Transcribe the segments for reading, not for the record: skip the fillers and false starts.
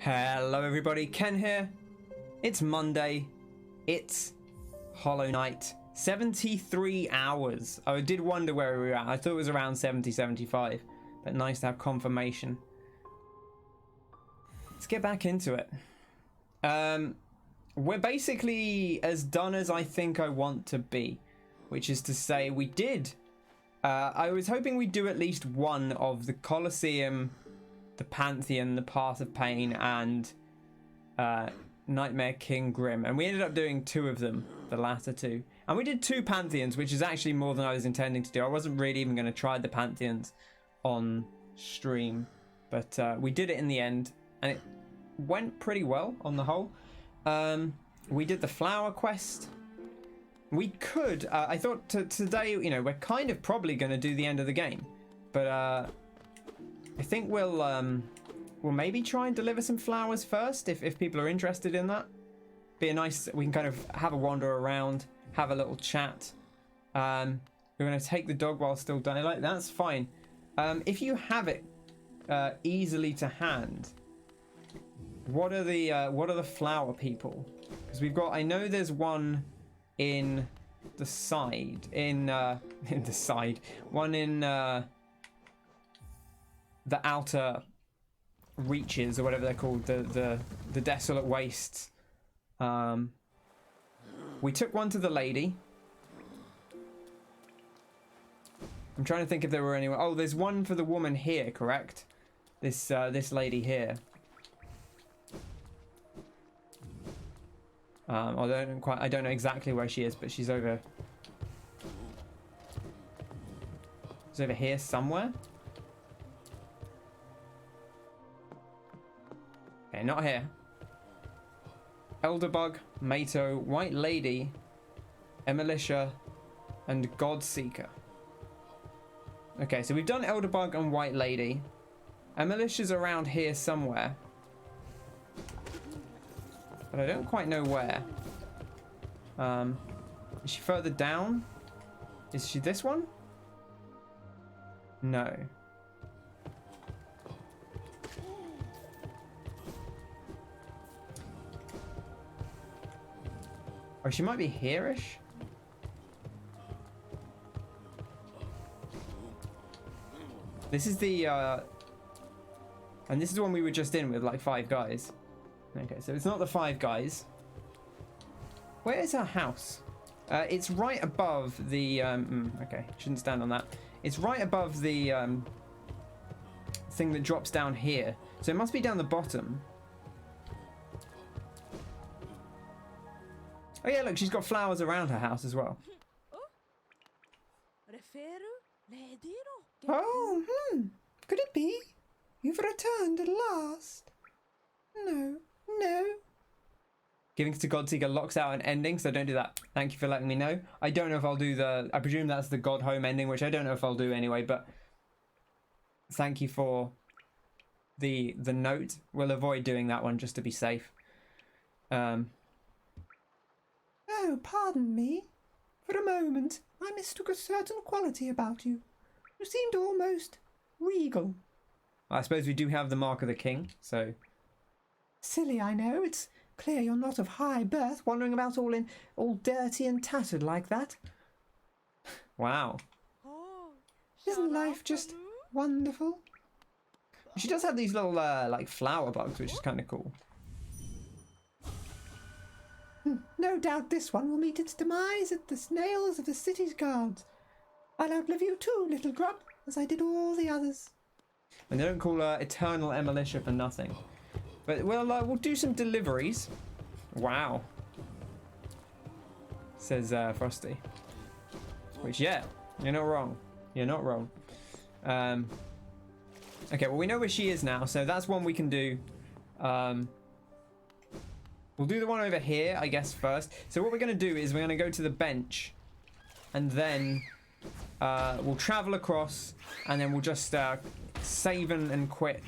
Hello everybody, Ken here. It's Monday. It's Hollow Knight. 73 hours. I did wonder where we were at. I thought it was around 70, 75. But nice to have confirmation. Let's get back into it. We're basically as done as I think I want to be. Which is to say, we did. I was hoping we'd do at least one of the Colosseum, the Pantheon, the Path of Pain, and Nightmare King Grim. And we ended up doing two of them, the latter two. And we did two Pantheons, which is actually more than I was intending to do. I wasn't really even going to try the Pantheons on stream. But we did it in the end, and it went pretty well on the whole. We did the flower quest. We could, I thought today, you know, we're kind of probably going to do the end of the game. But I think we'll maybe try and deliver some flowers first if people are interested in that. Be a nice, we can kind of have a wander around, have a little chat. We're going to take the dog while still done. Like, that's fine. If you have it easily to hand, what are the flower people? Because we've got, I know there's one in the side, in the side, one in the outer reaches, or whatever they're called, the desolate wastes. We took one to the lady. I'm trying to think if there were anyone. Oh, there's one for the woman here, correct? This lady here. I don't know exactly where she is, but she's over. She's over here somewhere. Okay, not here. Elderbug, Mato, White Lady, Emilitia, and Godseeker. Okay, so we've done Elderbug and White Lady. Emilitia's around here somewhere. But I don't quite know where. Is she further down? Is she this one? No. Oh, she might be here-ish. This is the, and this is the one we were just in with, like, 5 guys. Okay, so it's not the 5 guys. Where is her house? It's right above the, okay, shouldn't stand on that. It's right above the, thing that drops down here. So it must be down the bottom. Oh yeah, look, she's got flowers around her house as well. Oh, could it be? You've returned at last. No. Giving to Godseeker locks out an ending, so don't do that. Thank you for letting me know. I don't know if I'll do the... I presume that's the God Home ending, which I don't know if I'll do anyway, but... Thank you for the note. We'll avoid doing that one just to be safe. Oh, pardon me. For a moment, I mistook a certain quality about you. You seemed almost regal. I suppose we do have the Mark of the King, so... Silly, I know. It's clear you're not of high birth, wandering about all dirty and tattered like that. Wow. Isn't life just wonderful? She does have these little, like, flower bugs, which is kind of cool. No doubt this one will meet its demise at the snails of the city's guards. I'll outlive you too, little grub, as I did all the others. And they don't call her Eternal Emilitia for nothing. But we'll do some deliveries. Wow. Says Frosty. Which, yeah, you're not wrong. You're not wrong. Okay, well, we know where she is now, so that's one we can do. We'll do the one over here, I guess, first. So what we're going to do is we're going to go to the bench. And then we'll travel across. And then we'll just save and quit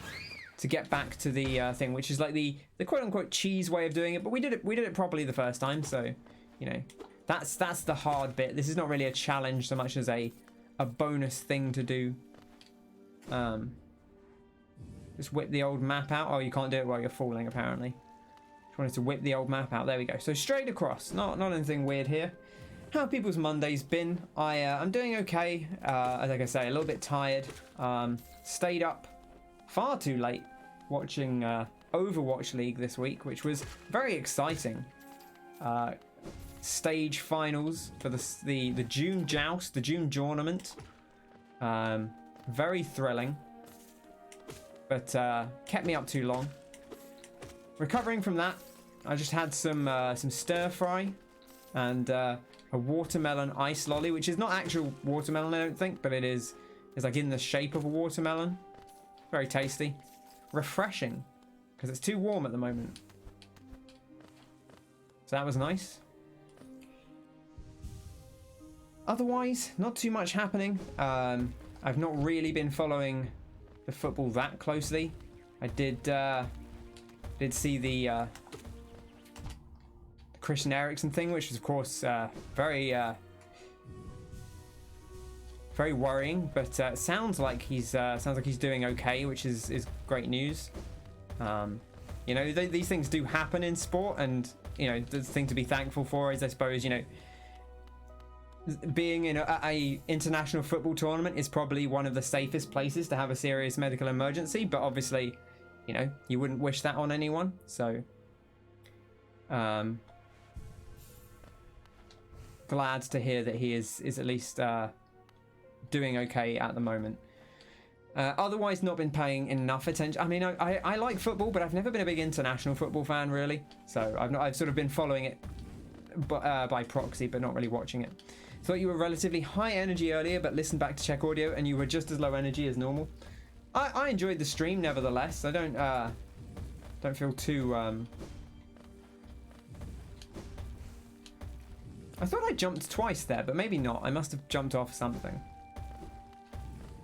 to get back to the thing, which is like the quote-unquote cheese way of doing it. But we did it properly the first time, so, you know, that's the hard bit. This is not really a challenge so much as a bonus thing to do. Just whip the old map out. Oh, you can't do it while you're falling, apparently. Just wanted to whip the old map out. There we go. So straight across. Not anything weird here. How have people's Mondays been? I'm doing okay. Like I say, a little bit tired. Stayed up far too late watching Overwatch League this week, which was very exciting. Stage finals for the June Joust, the June Tournament. Very thrilling, but kept me up too long. Recovering from that, I just had some stir fry and a watermelon ice lolly, which is not actual watermelon, I don't think, but it's like in the shape of a watermelon. Very tasty, refreshing, because it's too warm at the moment. So that was nice. Otherwise, not too much happening. I've not really been following the football that closely. I did see the Christian Eriksen thing, which was of course very worrying. But sounds like he's doing okay, which is great news. You know, these things do happen in sport, and you know, the thing to be thankful for is, I suppose, you know, being in a international football tournament is probably one of the safest places to have a serious medical emergency, but obviously, you know, you wouldn't wish that on anyone. So glad to hear that he is at least doing okay at the moment. Otherwise, not been paying enough attention. I mean, I like football, but I've never been a big international football fan, really. So I've sort of been following it by proxy, but not really watching it. Thought you were relatively high energy earlier, but listened back to check audio, and you were just as low energy as normal. I enjoyed the stream, nevertheless. I don't feel too. I thought I jumped twice there, but maybe not. I must have jumped off something.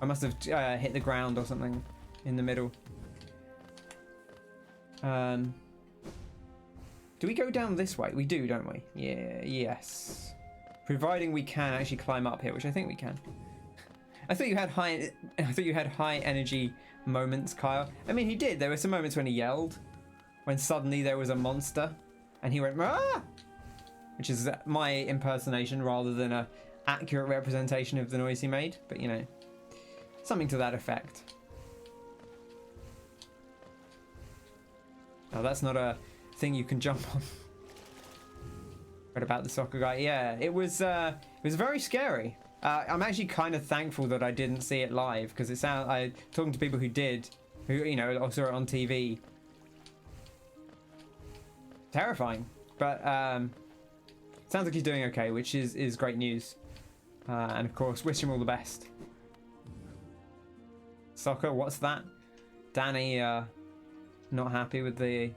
I must have hit the ground or something in the middle. Do we go down this way? We do, don't we? Yeah. Yes. Providing we can actually climb up here, which I think we can. I thought you had high energy moments, Kyle. I mean, he did. There were some moments when he yelled, when suddenly there was a monster, and he went "Ah!" which is my impersonation rather than a accurate representation of the noise he made. But you know, something to that effect. Oh, that's not a thing you can jump on. Read about the soccer guy. Yeah, it was very scary. I'm actually kind of thankful that I didn't see it live, because I talking to people who did, who, you know, saw it on TV. Terrifying, but sounds like he's doing okay, which is great news. And of course, wish him all the best. Soccer, what's that? Danny not happy with the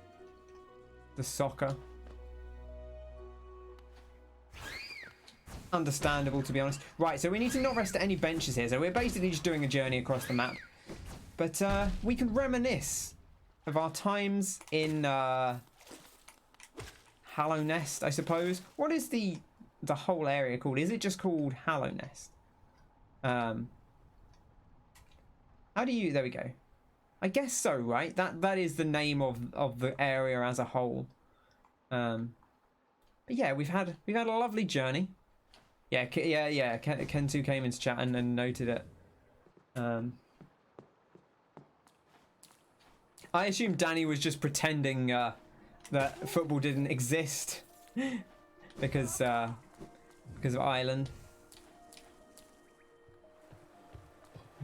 soccer. Understandable, to be honest. Right, so we need to not rest at any benches here. So we're basically just doing a journey across the map. But we can reminisce of our times in Hallownest, I suppose. What is the whole area called? Is it just called Hallownest? How do you... There we go. I guess so, right? That is the name of the area as a whole. But yeah, we've had a lovely journey. Yeah, Ken2 came into chat and noted it. I assume Danny was just pretending that football didn't exist because of Ireland.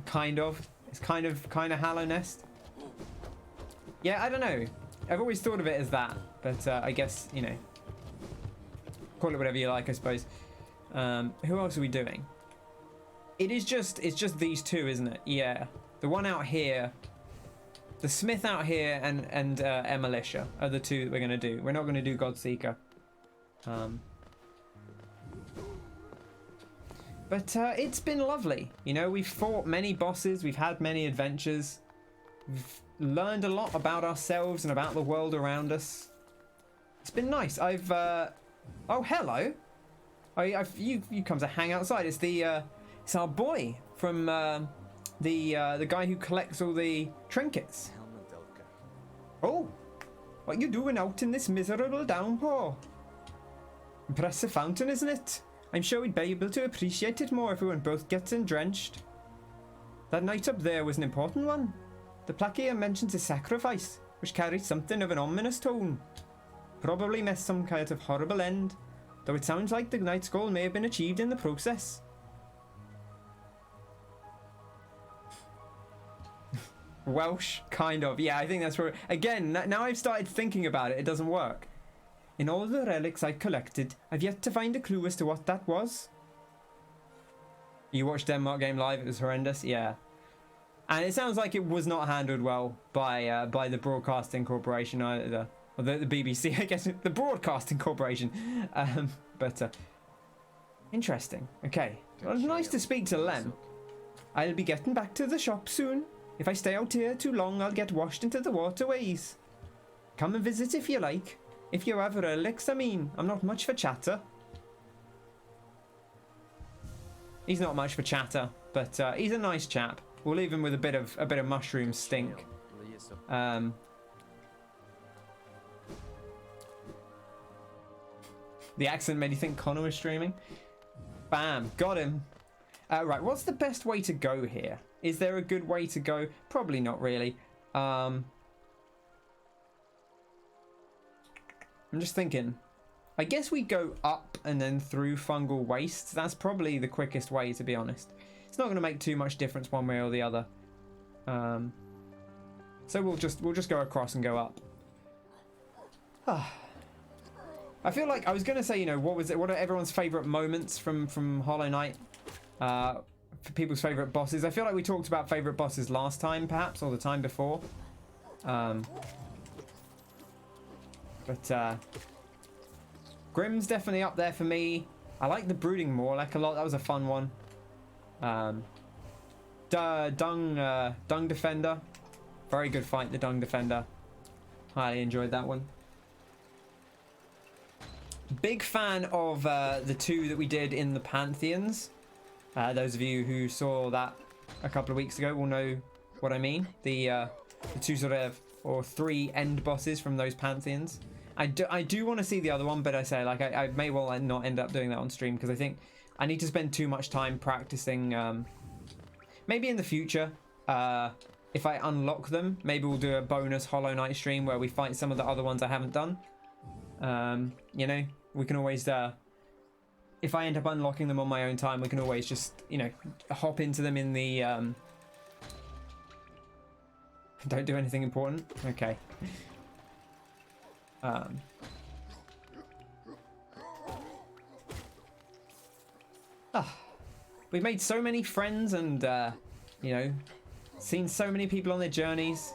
Kind of. It's kind of Hallownest. Yeah, I don't know. I've always thought of it as that, but I guess, you know, call it whatever you like, I suppose. Who else are we doing? It's just these two, isn't it? Yeah, the one out here, the Smith out here, and Emilitia are the two that we're gonna do. We're not gonna do Godseeker. But it's been lovely. You know, we've fought many bosses, we've had many adventures, we've learned a lot about ourselves and about the world around us. It's been nice. I've oh, hello. You come to hang outside. It's our boy from the guy who collects all the trinkets. Oh, what you doing out in this miserable downpour? Impressive fountain, isn't it? I'm sure we'd be able to appreciate it more if we weren't both getting drenched. That night up there was an important one. The plaque here mentions a sacrifice, which carried something of an ominous tone. Probably meant some kind of horrible end, though it sounds like the knight's goal may have been achieved in the process. Welsh, kind of. Yeah, I think that's where... Again, now I've started thinking about it, it doesn't work. In all the relics I've collected, I've yet to find a clue as to what that was. You watched Denmark game live, it was horrendous, yeah. And it sounds like it was not handled well by the Broadcasting Corporation either. Or the BBC, I guess, the Broadcasting Corporation. Interesting. Okay. Well, it's nice to speak to Lem. I'll be getting back to the shop soon. If I stay out here too long, I'll get washed into the waterways. Come and visit if you like. If you have relics, I mean. I'm not much for chatter. He's not much for chatter, but he's a nice chap. We'll leave him with a bit of mushroom stink. The accent made you think Connor was streaming. Bam, got him. Right, what's the best way to go here? Is there a good way to go? Probably not really. I'm just thinking. I guess we go up and then through fungal wastes. That's probably the quickest way, to be honest. It's not going to make too much difference one way or the other. So we'll just go across and go up. I feel like I was going to say, you know, what are everyone's favourite moments from Hollow Knight? For people's favourite bosses. I feel like we talked about favourite bosses last time, perhaps, or the time before. Grimm's definitely up there for me. I like the Brooding Morlek a lot. That was a fun one. Dung Defender. Very good fight, the Dung Defender. Highly enjoyed that one. Big fan of the two that we did in the Pantheons. Those of you who saw that a couple of weeks ago will know what I mean. The two sort of, or three end bosses from those Pantheons. I do want to see the other one, but I say, like, I may well not end up doing that on stream, because I think I need to spend too much time practicing. Maybe in the future, if I unlock them, maybe we'll do a bonus Hollow Knight stream where we fight some of the other ones I haven't done. You know, we can always... if I end up unlocking them on my own time, we can always just, you know, hop into them in the... Don't do anything important? Okay. We've made so many friends and, you know, seen so many people on their journeys.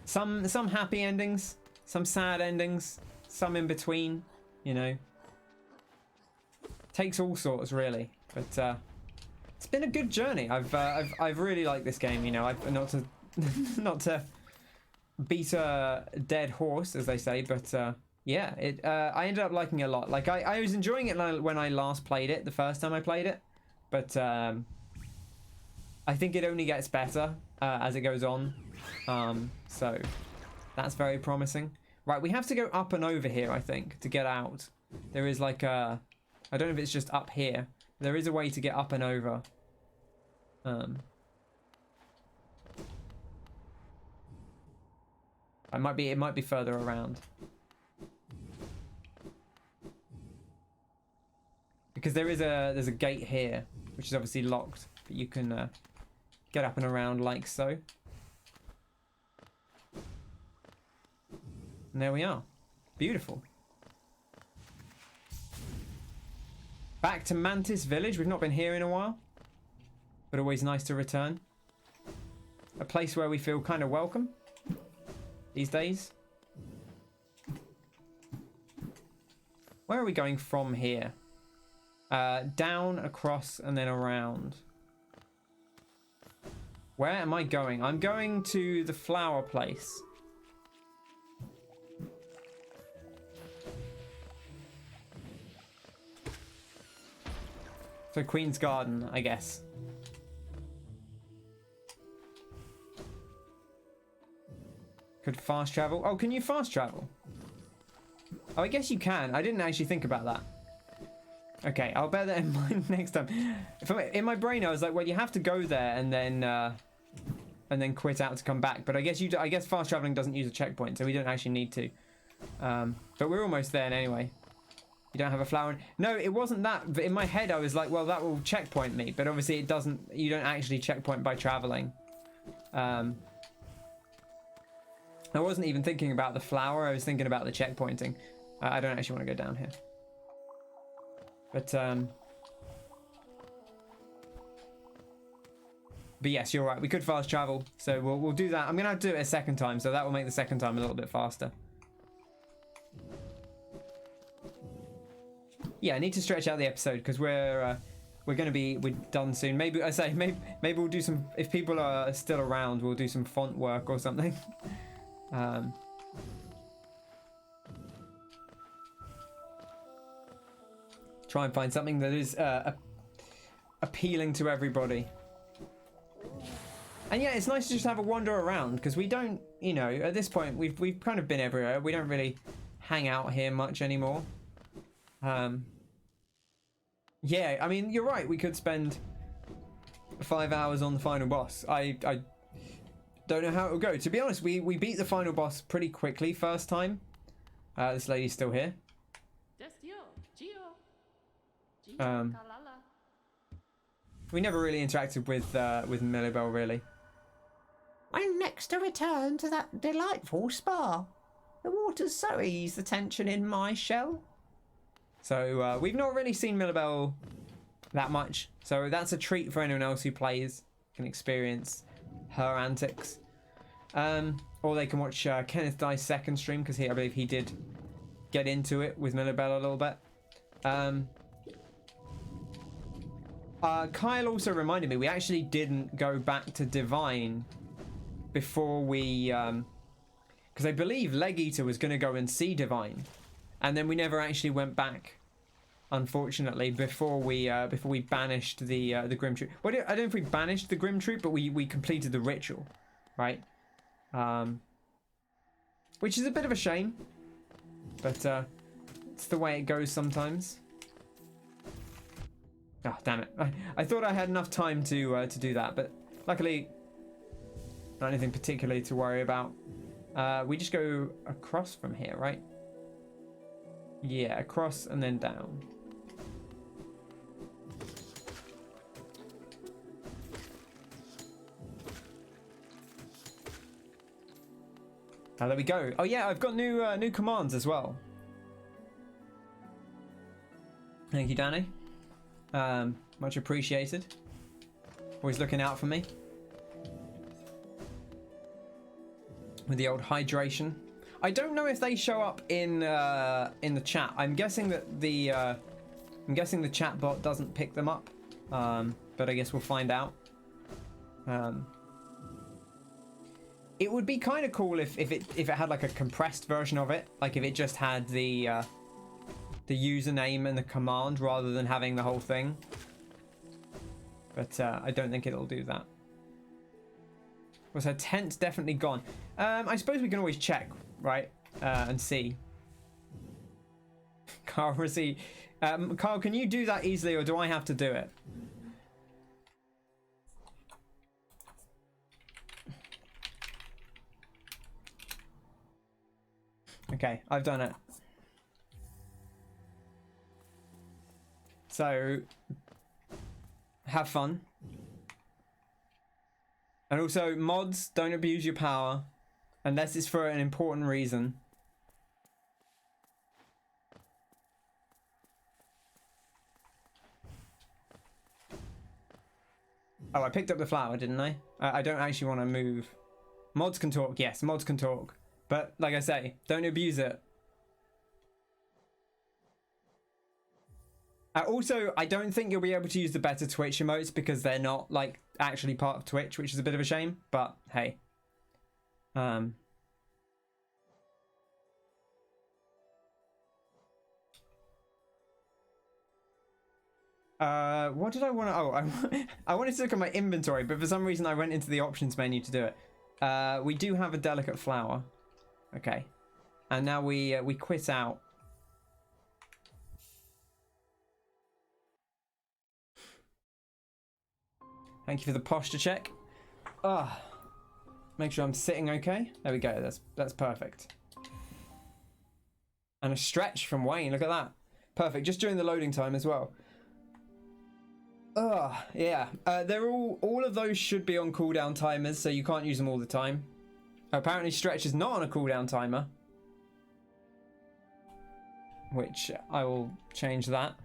Some happy endings, some sad endings, some in between, you know. Takes all sorts, really. But it's been a good journey. I've really liked this game, you know. I've not to beat a dead horse, as they say, but yeah, I ended up liking it a lot. Like I was enjoying it when I last played it, the first time I played it, but I think it only gets better as it goes on. So that's very promising. Right, we have to go up and over here, I think, to get out. There is like a... I don't know if it's just up here. There is a way to get up and over. It might be further around. Because there's a gate here, which is obviously locked, but you can get up and around like so. And there we are. Beautiful. Back to Mantis Village. We've not been here in a while, but always nice to return. A place where we feel kind of welcome these days. Where are we going from here? Down, across, and then around. Where am I going? I'm going to the flower place. So Queen's Garden, I guess. Could fast travel. Oh, can you fast travel? Oh, I guess you can. I didn't actually think about that. Okay, I'll bear that in mind next time. In my brain, I was like, well, you have to go there and then quit out to come back. But I guess fast traveling doesn't use a checkpoint, so we don't actually need to. But we're almost there anyway. You don't have a flower. No, it wasn't that. But in my head, I was like, well, that will checkpoint me. But obviously, it doesn't. You don't actually checkpoint by traveling. I wasn't even thinking about the flower. I was thinking about the checkpointing. I don't actually want to go down here. But yes, you're right. We could fast travel, so we'll do that. I'm gonna have to do it a second time, so that will make the second time a little bit faster. Yeah, I need to stretch out the episode because we're done soon. Maybe we'll do some. If people are still around, we'll do some font work or something. Try and find something that is appealing to everybody. And yeah, it's nice to just have a wander around because we don't, you know, at this point we've kind of been everywhere. We don't really hang out here much anymore. Yeah, I mean, you're right. We could spend 5 hours on the final boss. I don't know how it will go. To be honest, we beat the final boss pretty quickly first time. This lady's still here. We never really interacted with Millibel, really. When next to return to that delightful spa? The water's so ease the tension in my shell. So we've not really seen Millibel that much. So that's a treat for anyone else who plays, can experience her antics. Or they can watch Kenneth Dye's second stream because I believe he did get into it with Millibel a little bit. Kyle also reminded me we actually didn't go back to Divine before we because I believe Leg Eater was going to go and see Divine, and then we never actually went back, unfortunately, before we banished the Grim Troop. Well, I don't know if we banished the Grim Troop, but we completed the ritual, right? Which is a bit of a shame, but it's the way it goes sometimes. Oh, damn it. I thought I had enough time to do that, but luckily, not anything particularly to worry about. We just go across from here, right? Yeah, across and then down. There we go. Oh yeah, I've got new commands as well. Thank you, Danny. Much appreciated. Always looking out for me with the old hydration. I don't know if they show up in the chat. I'm guessing that the chat bot doesn't pick them up, but I guess we'll find out. It would be kind of cool if it had like a compressed version of it, like if it just had the username and the command rather than having the whole thing. But I don't think it'll do that. Was her tent definitely gone? I suppose we can always check, right? And see. Carl, Carl, can you do that easily, or do I have to do it? Okay, I've done it. So, have fun. And also, mods, don't abuse your power unless it's for an important reason. Oh, I picked up the flower, didn't I? I don't actually want to move. Mods can talk, yes, mods can talk. But, like I say, don't abuse it. Also, I don't think you'll be able to use the better Twitch emotes because they're not, like, actually part of Twitch, which is a bit of a shame, but hey. What did I want to... Oh, I wanted to look at my inventory, but for some reason I went into the options menu to do it. We do have a delicate flower. Okay. And now we quit out. Thank you for the posture check. Make sure I'm sitting okay. There we go. That's perfect. And a stretch from Wayne. Look at that. Perfect. Just during the loading time as well. Yeah. They're all of those should be on cooldown timers, so you can't use them all the time. Apparently, stretch is not on a cooldown timer, which I will change that.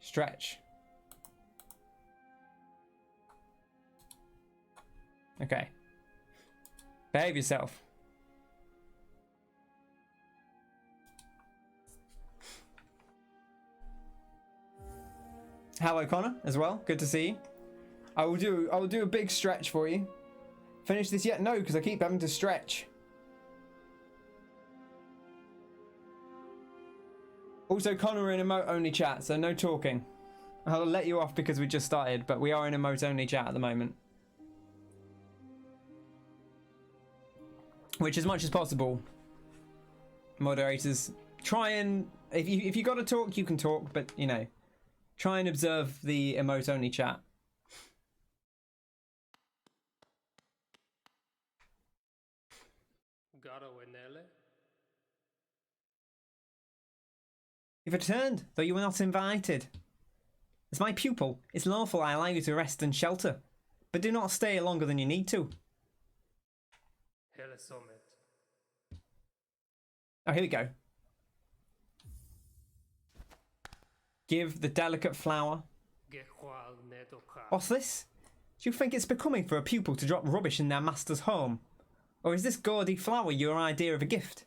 Stretch. Okay. Behave yourself. Hello, Connor, as well. Good to see you. I will do a big stretch for you. Finish this yet? No, because I keep having to stretch. Also, Connor, we're in emote only chat, so no talking. I'll let you off because we just started, but we are in emote only chat at the moment. Which, as much as possible, moderators, try and if you got to talk, you can talk, but you know, try and observe the emote only chat. You've returned, though you were not invited. As my pupil, it's lawful I allow you to rest and shelter, but do not stay longer than you need to. Oh, here we go. Give the delicate flower. What's this? Do you think it's becoming for a pupil to drop rubbish in their master's home? Or is this gaudy flower your idea of a gift?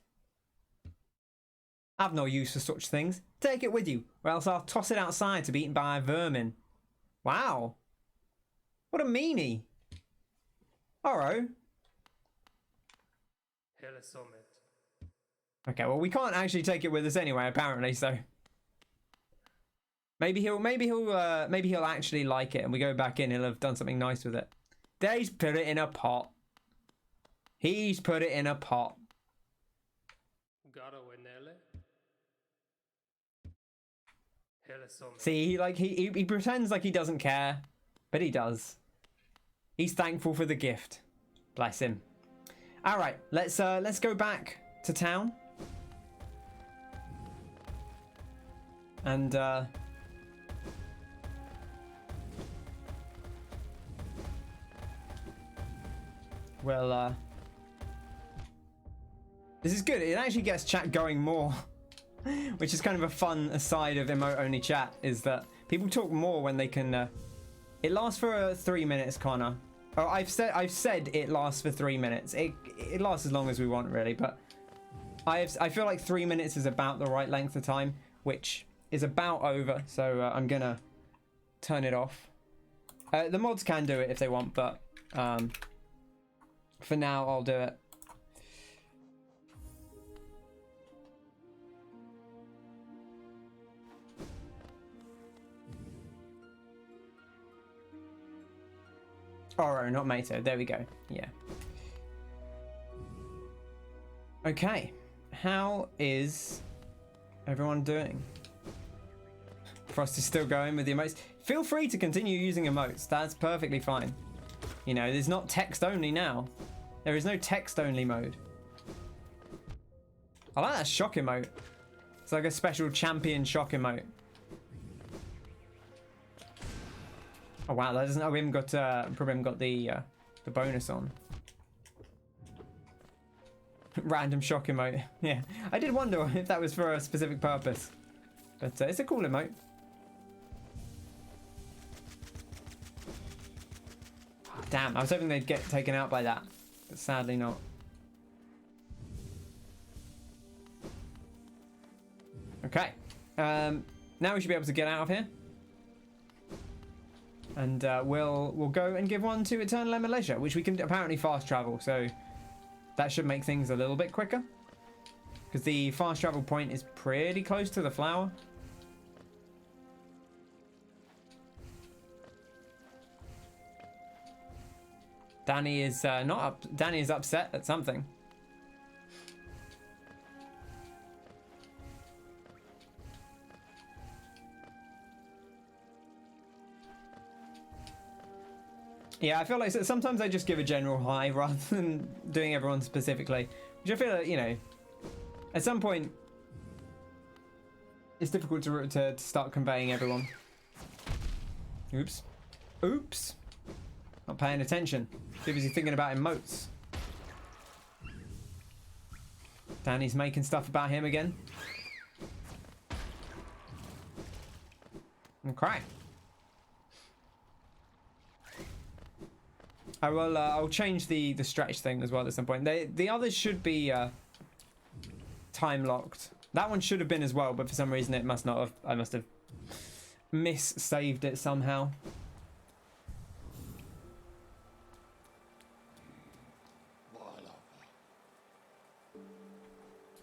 I've no use for such things. Take it with you, or else I'll toss it outside to be eaten by vermin. Wow. What a meanie. Alright. Okay, well we can't actually take it with us anyway, apparently, so maybe he'll actually like it and we go back in, he'll have done something nice with it. He's put it in a pot. He's put it in a pot. See, he pretends like he doesn't care, but he does. He's thankful for the gift. Bless him. All right, let's go back to town. And well, this is good. It actually gets chat going more. Which is kind of a fun aside of emote only chat, is that people talk more when they can. It lasts for 3 minutes, Connor. Oh, I've said it lasts for 3 minutes. It lasts as long as we want, really. But I feel like 3 minutes is about the right length of time, which is about over. So I'm gonna turn it off. The mods can do it if they want, but for now I'll do it. Oro, not Mato. There we go. Yeah. Okay. How is everyone doing? Frost is still going with the emotes. Feel free to continue using emotes. That's perfectly fine. You know, there's not text only now. There is no text only mode. I like that shock emote. It's like a special champion shock emote. Oh wow, that doesn't. Oh, we haven't got. Probably haven't got the bonus on. Random shock emote. Yeah, I did wonder if that was for a specific purpose, but it's a cool emote. Oh, damn, I was hoping they'd get taken out by that, but sadly not. Okay, now we should be able to get out of here. And we'll go and give one to Eternal Emma Leisure, which we can apparently fast travel, so that should make things a little bit quicker. because the fast travel point is pretty close to the flower. Danny is not up. Danny is upset at something. Yeah, I feel like sometimes I just give a general hi rather than doing everyone specifically. Which I feel like, you know, at some point, it's difficult to start conveying everyone. Oops. Oops. Not paying attention. Too busy thinking about emotes. Danny's making stuff about him again. Okay. I will. I'll change the stretch thing as well at some point. The others should be time locked. That one should have been as well, but for some reason it must not have. I must have saved it somehow.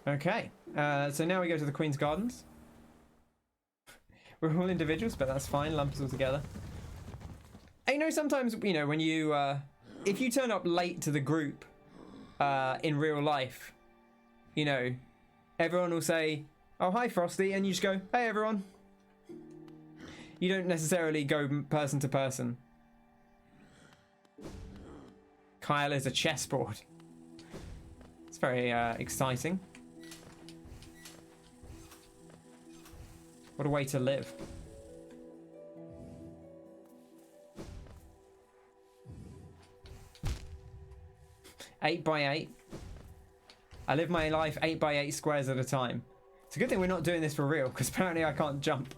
Okay. So now we go to the Queen's Gardens. We're all individuals, but that's fine. Lump us all together. And, you know, sometimes, you know, when you if you turn up late to the group in real life, you know, everyone will say, "Oh, hi, Frosty," and you just go, "Hey, everyone." You don't necessarily go person to person. Kyle is a chessboard. It's very exciting. What a way to live. Eight by 8. I live my life 8 by 8 squares at a time. It's a good thing we're not doing this for real, because apparently I can't jump.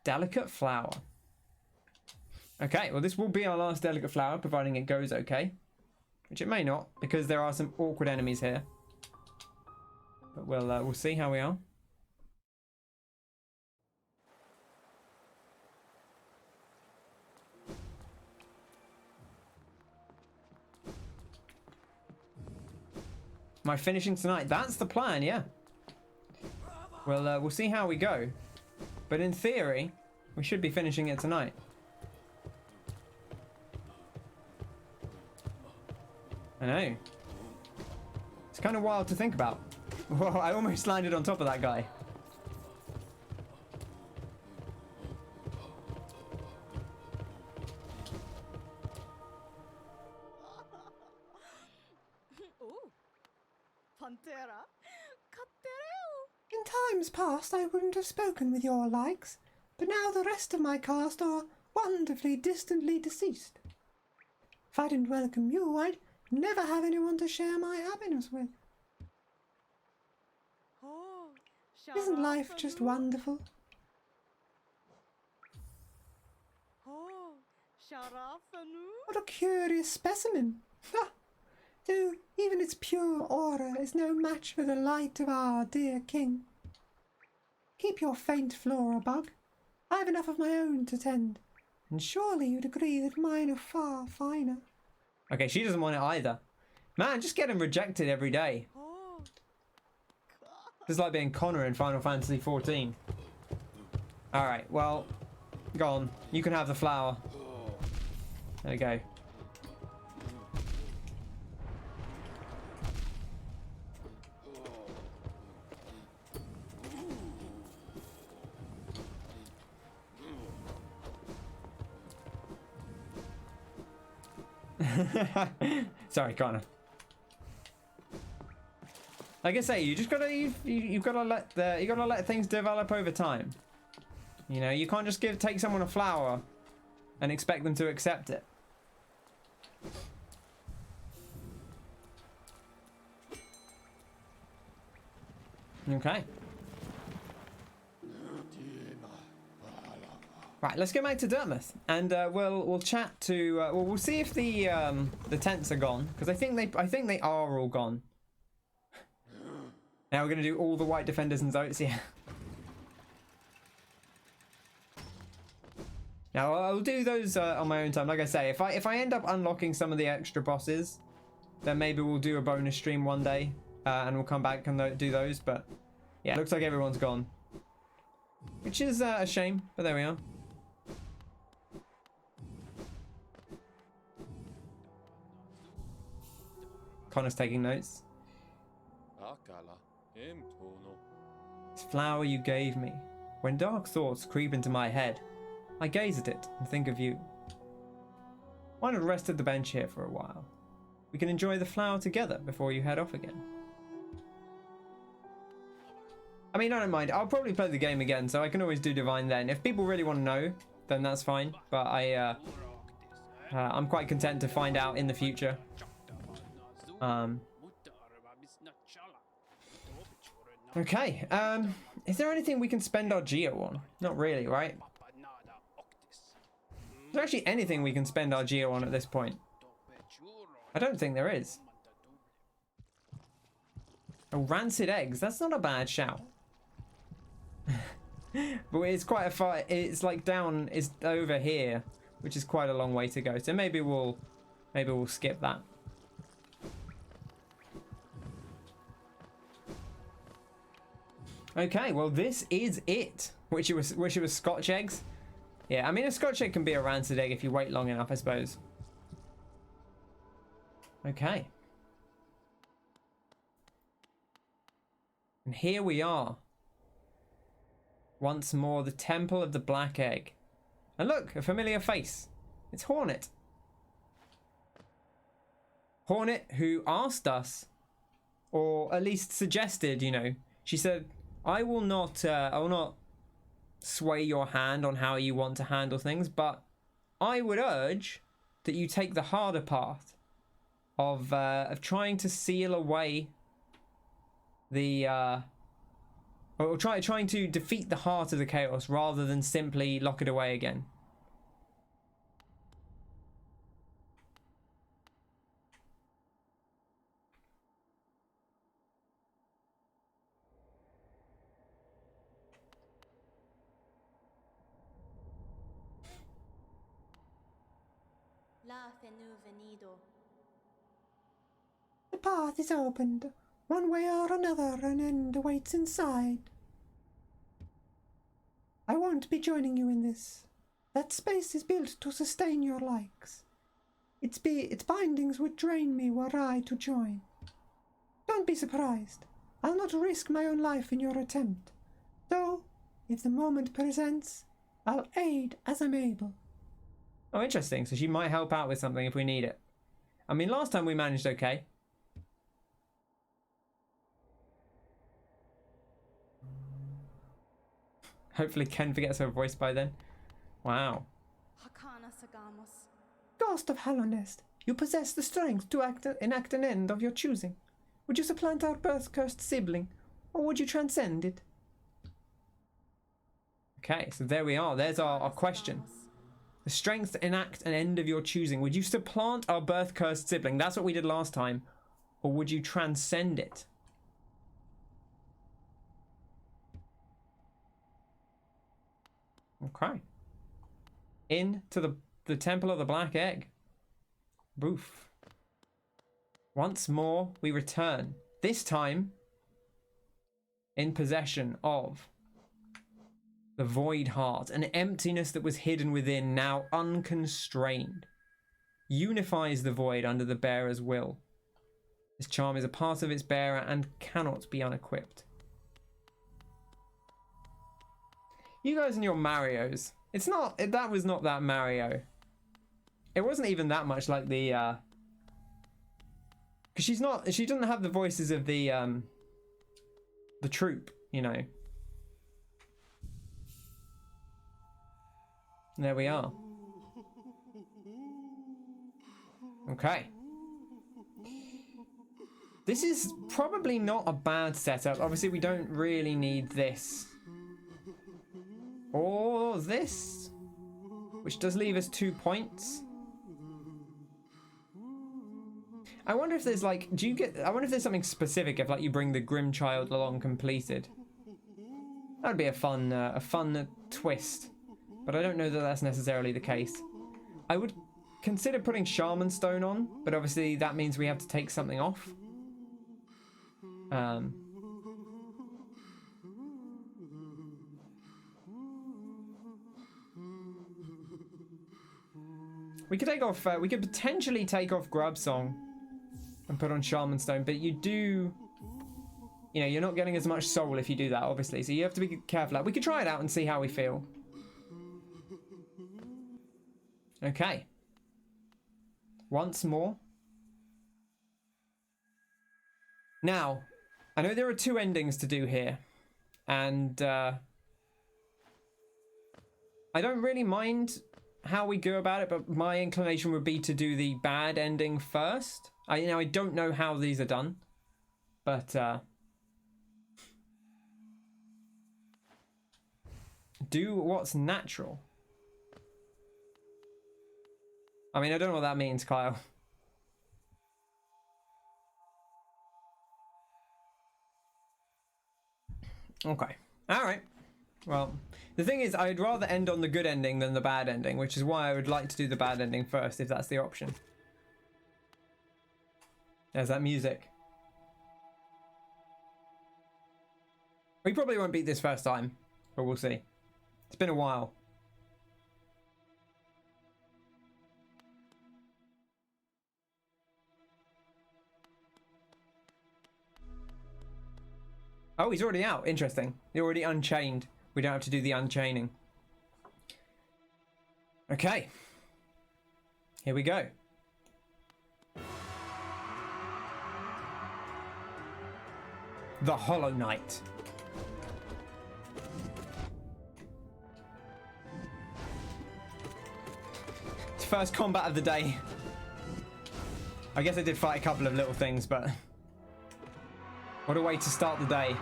Delicate flower. Okay, well this will be our last delicate flower, providing it goes okay. Which it may not, because there are some awkward enemies here. But we'll see how we are. Am I finishing tonight? That's the plan, yeah. Well, we'll see how we go. But in theory, we should be finishing it tonight. I know. It's kind of wild to think about. Whoa, I almost landed on top of that guy. In times past, I wouldn't have spoken with your likes, but now the rest of my caste are wonderfully distantly deceased. If I didn't welcome you, I'd never have anyone to share my happiness with. Isn't life just wonderful? What a curious specimen. Though even its pure aura is no match for the light of our dear king. Keep your faint flora, Bug. I've enough of my own to tend, and surely you'd agree that mine are far finer. Okay, she doesn't want it either. Man, just getting rejected every day. Just like being Connor in Final Fantasy XIV. Alright, well, go on. You can have the flower. There we go. Sorry, Connor. Like I say, you just gotta you've gotta let things develop over time. You know, you can't just take someone a flower and expect them to accept it. Okay. Right, let's go back to Dartmouth, and we'll chat to. We'll see if the tents are gone, because I think they are all gone. Now we're gonna do all the white defenders and zotes, yeah. Now I'll do those on my own time. Like I say, if I end up unlocking some of the extra bosses, then maybe we'll do a bonus stream one day, and we'll come back and do those. But yeah, looks like everyone's gone, which is a shame. But there we are. Connor's taking notes. This flower you gave me. When dark thoughts creep into my head, I gaze at it and think of you. Why not rest at the bench here for a while? We can enjoy the flower together before you head off again. I mean, I don't mind. I'll probably play the game again, so I can always do Divine then. If people really want to know, then that's fine. But I'm quite content to find out in the future. Okay. Is there anything we can spend our geo on? Not really, right? Is there actually anything we can spend our geo on at this point? I don't think there is. Oh, rancid eggs. That's not a bad shout. But it's quite a far. It's like down. It's over here, which is quite a long way to go. So maybe we'll skip that. Okay, well this is it. Wish it was Scotch eggs. Yeah, I mean a Scotch egg can be a rancid egg if you wait long enough, I suppose. Okay. And here we are. Once more, the Temple of the Black Egg. And look, a familiar face. It's Hornet. Hornet, who asked us, or at least suggested, you know, she said, I will not sway your hand on how you want to handle things, but I would urge that you take the harder path of trying to seal away the or trying to defeat the heart of the chaos rather than simply lock it away again. The path is opened. One way or another, an end awaits inside. I won't be joining you in this. That space is built to sustain your likes. Its bindings would drain me were I to join. Don't be surprised. I'll not risk my own life in your attempt. Though, if the moment presents, I'll aid as I'm able. Oh, interesting. So she might help out with something if we need it. I mean, last time we managed okay. Hopefully Ken forgets her voice by then. Wow. Ghost of Hallownest, you possess the strength to enact an end of your choosing. Would you supplant our birth-cursed sibling, or would you transcend it? Okay, so there we are. There's our question. The strength to enact an end of your choosing. Would you supplant our birth-cursed sibling? That's what we did last time. Or would you transcend it? Okay. Into the Temple of the Black Egg. Boof. Once more, we return. This time, in possession of the Void Heart, an emptiness that was hidden within, now unconstrained. Unifies the void under the bearer's will. This charm is a part of its bearer and cannot be unequipped. You guys and your Marios. It's not, that was not that Mario. It wasn't even that much like the, because she doesn't have the voices of the troop, you know. There we are. Okay. This is probably not a bad setup. Obviously, we don't really need this. Or this. Which does leave us 2 points. I wonder if there's like, I wonder if there's something specific if like you bring the Grim Child along completed. That'd be a fun twist. but I don't know that that's necessarily the case. I would consider putting Shaman Stone on, but obviously that means we have to take something off. We could take off, we could potentially take off Grub Song and put on Shaman Stone, but you do, you know, you're not getting as much soul if you do that, obviously, so you have to be careful. We could try it out and see how we feel. Okay. Once more. Now, I know there are 2 endings to do here, and I don't really mind how we go about it, but my inclination would be to do the bad ending first. I don't know how these are done, but do what's natural. I mean, I don't know what that means, Kyle. Okay. All right. Well, the thing is, I'd rather end on the good ending than the bad ending, which is why I would like to do the bad ending first, if that's the option. There's that music. We probably won't beat this first time, but we'll see. It's been a while. Oh, he's already out. Interesting. He's already unchained. We don't have to do the unchaining. Okay. Here we go. The Hollow Knight. It's first combat of the day. I guess I did fight a couple of little things, but what a way to start the day.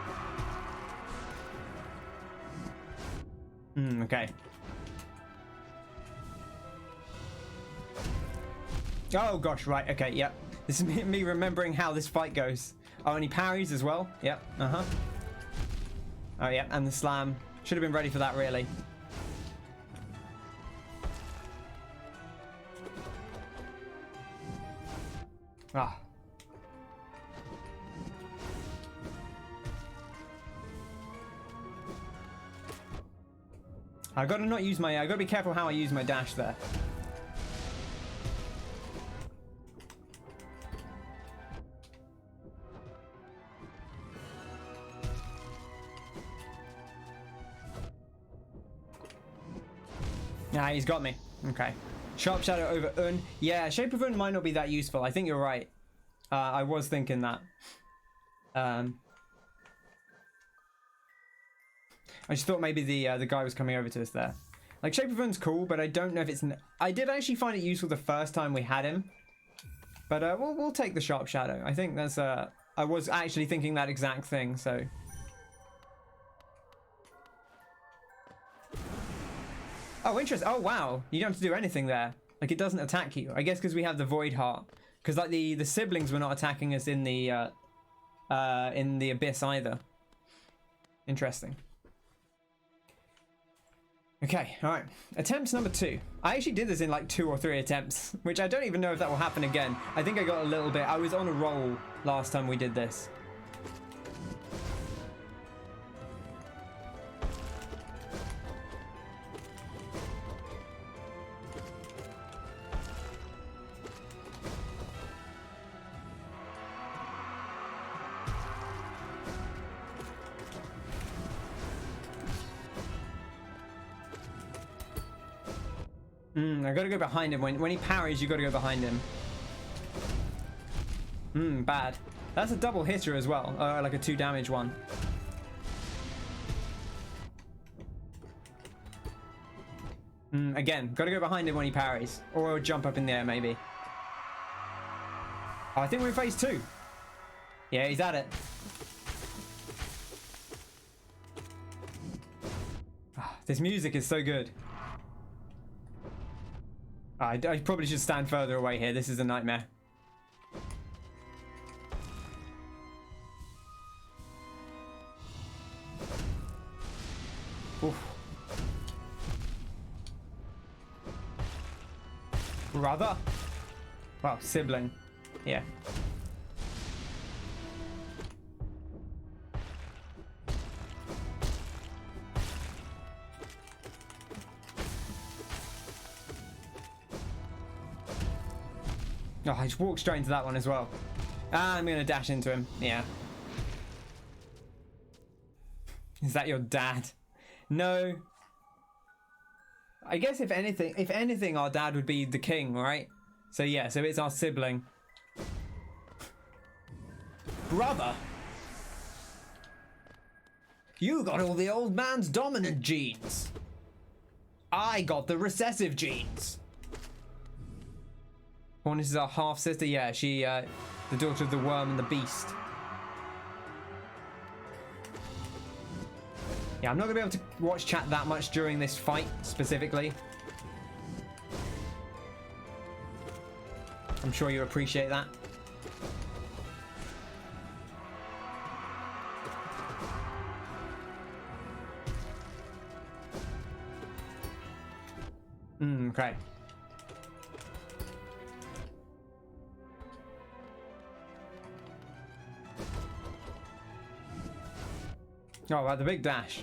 Okay. Oh gosh, right, okay, yep. This is me remembering how this fight goes. Oh, and he parries as well. Yep, Oh yeah, and the slam. Should have been ready for that, really. Ah. I gotta not use my, I gotta be careful how I use my dash there. Nah, he's got me. Okay. Sharp Shadow over Un. Yeah, Shape of Un might not be that useful. I think you're right. I was thinking that. I just thought maybe the guy was coming over to us there. Like, Shape of Un's cool, but I don't know if it's... I did actually find it useful the first time we had him. But we'll take the Sharp Shadow. I think that's... I was actually thinking that exact thing, so... Oh, interesting. Oh, wow. You don't have to do anything there. Like, it doesn't attack you. I guess because we have the Void Heart. Because, like, the siblings were not attacking us in the Abyss either. Interesting. Okay, alright. Attempts number 2. I actually did this in, like, 2 or 3 attempts. Which I don't even know if that will happen again. I think I got a little bit... I was on a roll last time we did this. I gotta go behind him. When he parries, you gotta go behind him. Bad. That's a double hitter as well. Like a 2 damage one. Again, gotta go behind him when he parries. Or jump up in the air, maybe. Oh, I think we're in phase 2. Yeah, he's at it. This music is so good. I probably should stand further away here. This is a nightmare. Oof. Brother? Well, sibling. Yeah. Oh, I just walked straight into that one as well. Ah, I'm gonna dash into him. Yeah. Is that your dad? No. I guess if anything, our dad would be the king, right? So yeah, so it's our sibling. Brother! You got all the old man's dominant genes. I got the recessive genes. Hornet is our half sister. Yeah, she, the daughter of the worm and the beast. Yeah, I'm not gonna be able to watch chat that much during this fight specifically. I'm sure you appreciate that. Okay. Oh, wow, the big dash.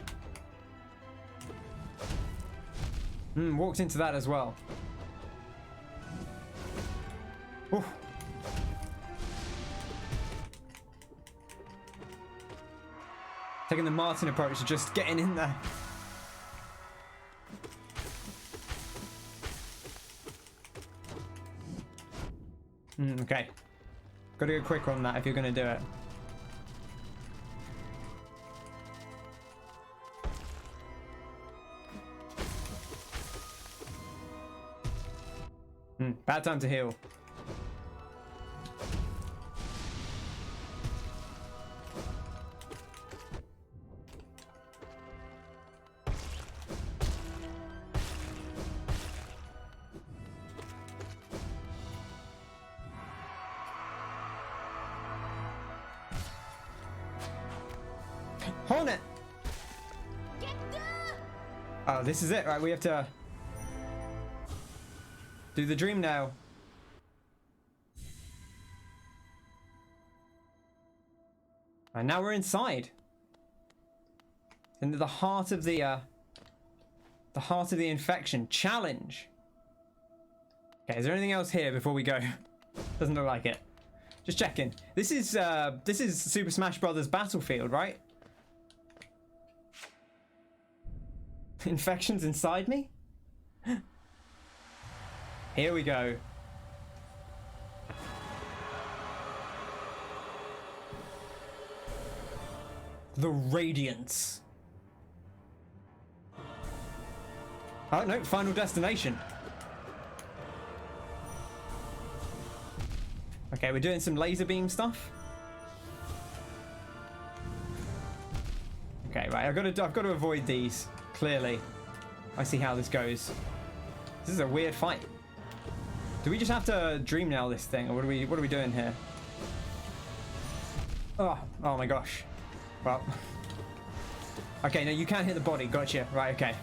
Walked into that as well. Oof. Taking the Martin approach to just getting in there. Okay. Gotta go quick on that if you're gonna do it. Bad time to heal. Hornet! Oh, this is it, right? We have to do the dream now. And now we're inside. Into the heart of the infection. Challenge. Okay, is there anything else here before we go? Doesn't look like it. Just checking. This is Super Smash Brothers Battlefield, right? Infections inside me? Here we go. The Radiance. Oh no, final destination. Okay, we're doing some laser beam stuff. Okay, right, I've got to avoid these. Clearly. I see how this goes. This is a weird fight. Do we just have to dream nail this thing, or what are we doing here? Oh my gosh. Well. Okay, no, you can't hit the body. Gotcha. Right, okay.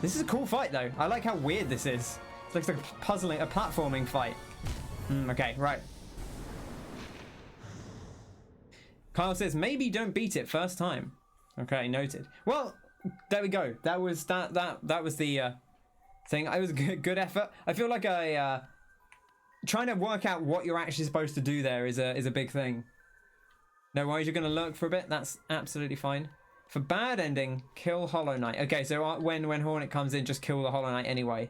This is a cool fight, though. I like how weird this is. It looks like a platforming fight. Okay, right. Kyle says, maybe don't beat it first time. Okay, noted. Well, there we go. That was that was the thing. It was a good effort. I feel like trying to work out what you're actually supposed to do there is a big thing. No worries, you're going to lurk for a bit. That's absolutely fine. For bad ending, kill Hollow Knight. Okay, so when Hornet comes in, just kill the Hollow Knight anyway.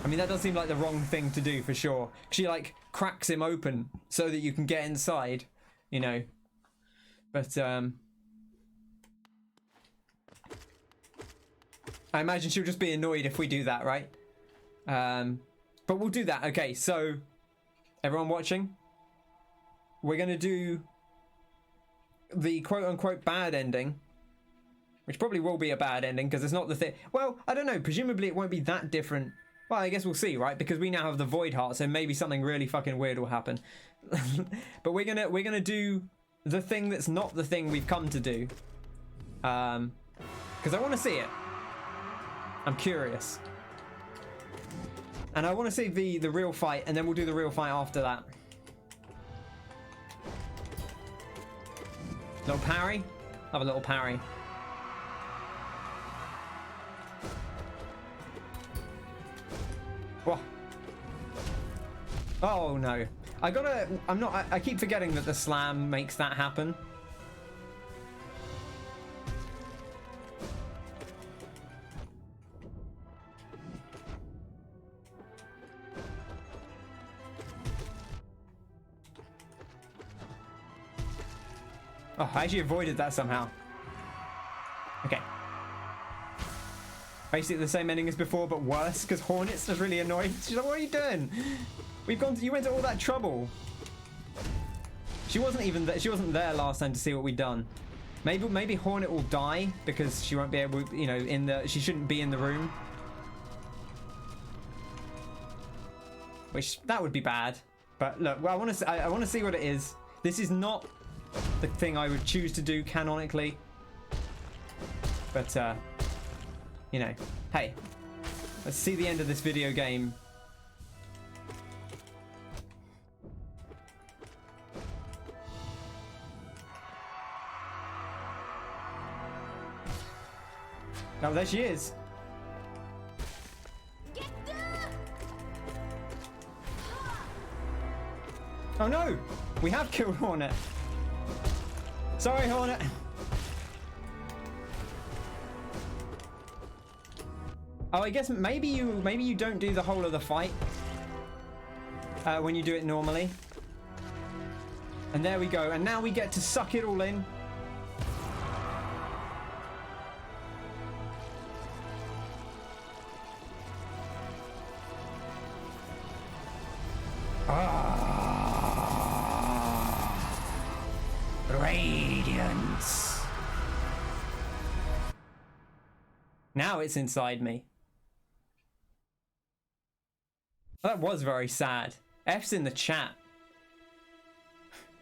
I mean, that does seem like the wrong thing to do for sure. She like cracks him open so that you can get inside, you know. But I imagine she'll just be annoyed if we do that, right? But we'll do that. Okay, so everyone watching, we're gonna do the quote-unquote bad ending, which probably will be a bad ending because it's not the thing. Well, I don't know. Presumably it won't be that different. Well, I guess we'll see, right? Because we now have the Void Heart, so maybe something really fucking weird will happen. But we're gonna do the thing that's not the thing we've come to do, because I want to see it. I'm curious. And I want to see the real fight, and then we'll do the real fight after that. Little parry. Have a little parry. Whoa. Oh no. I keep forgetting that the slam makes that happen. Oh, I actually avoided that somehow. Okay. Basically the same ending as before, but worse, because Hornet's just really annoyed. She's like, what are you doing? You went to all that trouble. She wasn't there last time to see what we'd done. Maybe Hornet will die because she won't be able, you know, she shouldn't be in the room. Which, that would be bad. But look, well, I want to see what it is. This is not the thing I would choose to do canonically. But, you know, hey, let's see the end of this video game. Oh, there she is. Oh no! We have killed Hornet. Sorry, Hornet. Oh, I guess maybe you don't do the whole of the fight when you do it normally. And there we go. And now we get to suck it all in. Radiance. Now it's inside me. That was very sad. F's in the chat.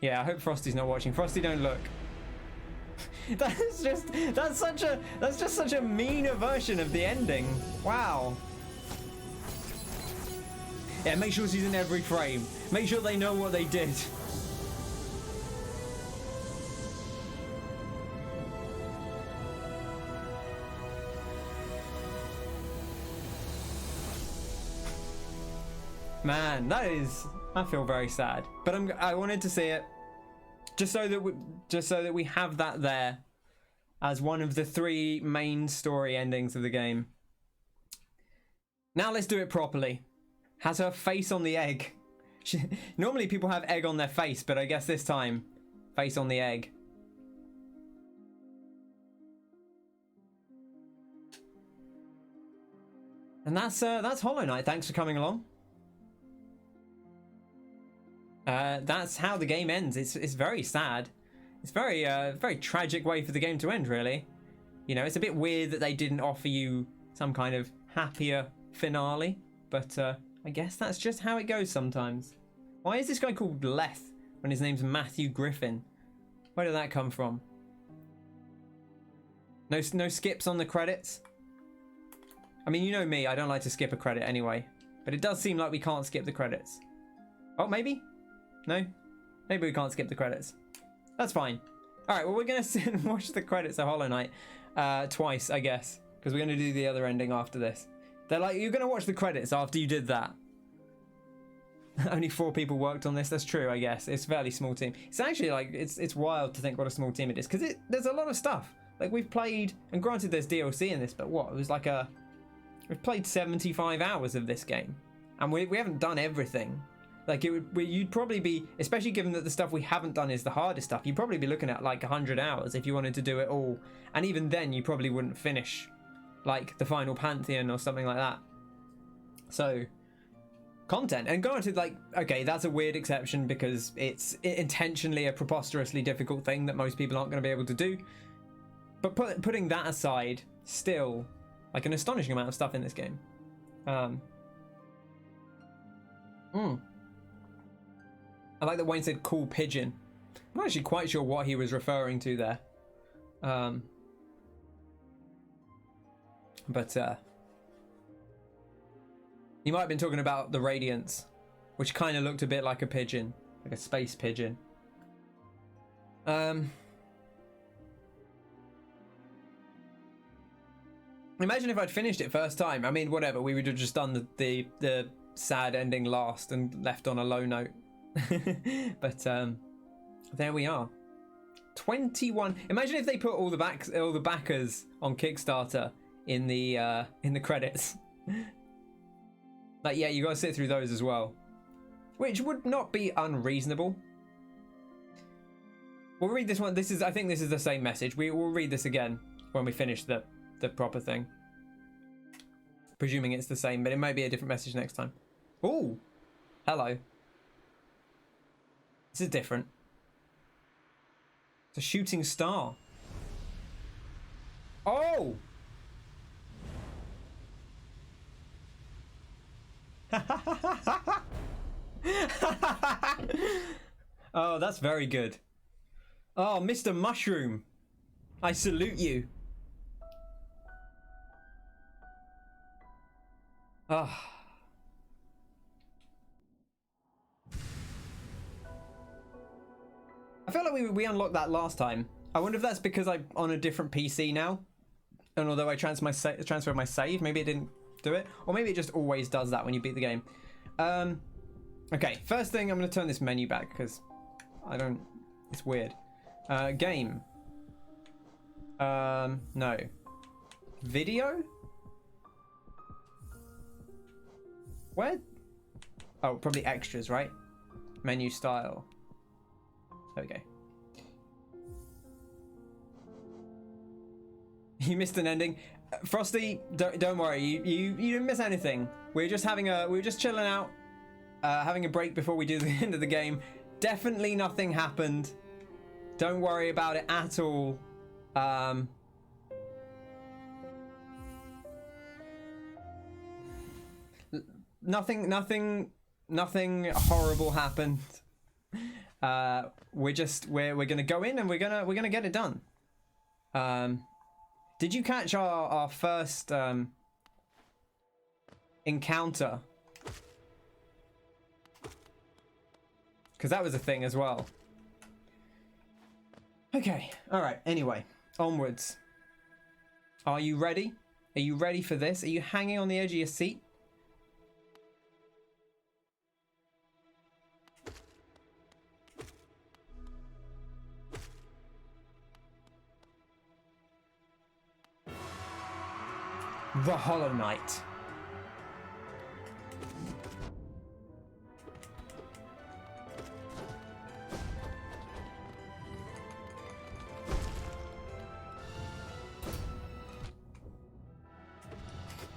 Yeah, I hope Frosty's not watching. Frosty, don't look. That's just such a meaner version of the ending. Wow. Yeah, make sure she's in every frame. Make sure they know what they did. Man, I feel very sad. But I wanted to see it just so that we have that there as one of the 3 main story endings of the game. Now let's do it properly. Has her face on the egg. Normally people have egg on their face, but I guess this time, face on the egg. And that's Hollow Knight. Thanks for coming along. That's how the game ends. It's very sad. It's very tragic way for the game to end, really. You know, it's a bit weird that they didn't offer you some kind of happier finale, but I guess that's just how it goes sometimes. Why is this guy called Leth when his name's Matthew Griffin? Where did that come from? No skips on the credits? I mean, you know me, I don't like to skip a credit anyway, but it does seem like we can't skip the credits. Oh, maybe? No? Maybe we can't skip the credits. That's fine. Alright, well, we're going to sit and watch the credits of Hollow Knight twice, I guess, because we're going to do the other ending after this. They're like, you're going to watch the credits after you did that. Only 4 people worked on this. That's true, I guess. It's a fairly small team. It's actually like, it's wild to think what a small team it is, because there's a lot of stuff. Like, we've played, and granted there's DLC in this, but what? It was like we've played 75 hours of this game, and we haven't done everything. Like, you'd probably be, especially given that the stuff we haven't done is the hardest stuff, you'd probably be looking at like 100 hours if you wanted to do it all. And even then, you probably wouldn't finish like the final Pantheon or something like that. So, content. And granted, like, okay, that's a weird exception because it's intentionally a preposterously difficult thing that most people aren't going to be able to do. But putting that aside, still, like, an astonishing amount of stuff in this game. I like that Wayne said cool pigeon. I'm not actually quite sure what he was referring to there. But He might have been talking about the Radiance, which kind of looked a bit like a pigeon, like a space pigeon. Imagine if I'd finished it first time. I mean, whatever. We would have just done the sad ending last and left on a low note. But there we are. 21. Imagine if they put all the backers on Kickstarter in the credits. Like, yeah, you got to sit through those as well, which would not be unreasonable. We'll read this one. I think this is the same message. We'll read this again when we finish the proper thing. Presuming it's the same, but it might be a different message next time. Ooh, hello. This is different. It's a shooting star. Oh! Oh, that's very good. Oh, Mr. Mushroom, I salute you. Ah. I feel like we unlocked that last time. I wonder if that's because I'm on a different PC now. And although I transferred my save, maybe it didn't do it. Or maybe it just always does that when you beat the game. Okay, first thing, I'm going to turn this menu back because it's weird. Game. No. Video? Where? Oh, probably extras, right? Menu style. There we go. You missed an ending. Frosty, don't worry. You didn't miss anything. We were just chilling out, having a break before we do the end of the game. Definitely nothing happened. Don't worry about it at all. Nothing horrible happened. We're gonna go in and we're gonna get it done. Did you catch our first encounter? Because that was a thing as well. Okay, alright, anyway, onwards. Are you ready? Are you ready for this? Are you hanging on the edge of your seat? The Hollow Knight.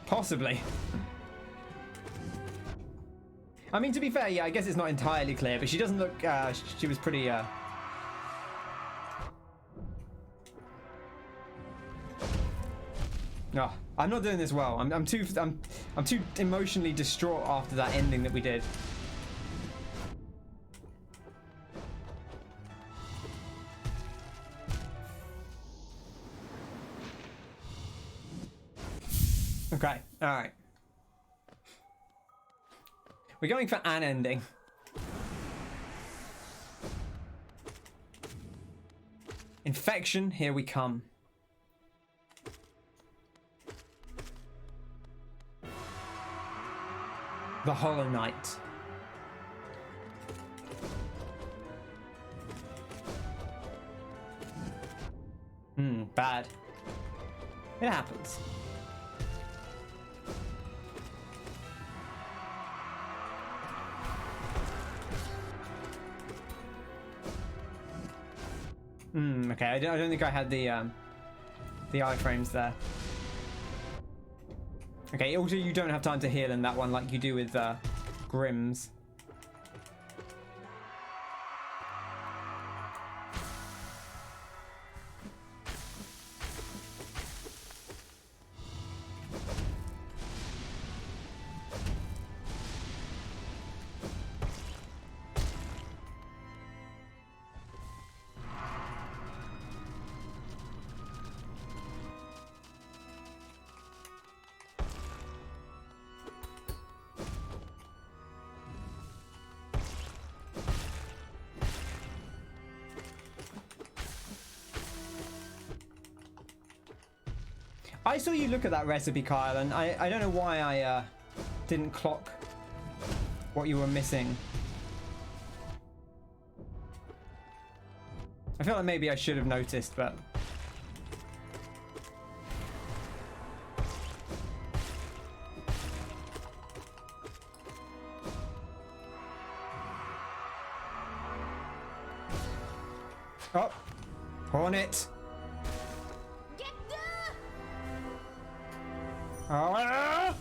Possibly. I mean, to be fair, yeah, I guess it's not entirely clear, but she doesn't look, she was pretty, No, I'm not doing this well. I'm too emotionally distraught after that ending that we did. Okay, all right. We're going for an ending. Infection, here we come. The Hollow Knight. Bad. It happens. Okay, I don't think I had the iframes there. Okay, also you don't have time to heal in that one like you do with Grimm's. I saw you look at that recipe, Kyle, and I don't know why I didn't clock what you were missing. I feel like maybe I should have noticed, but... Oh! Hornet! Get the... Oh!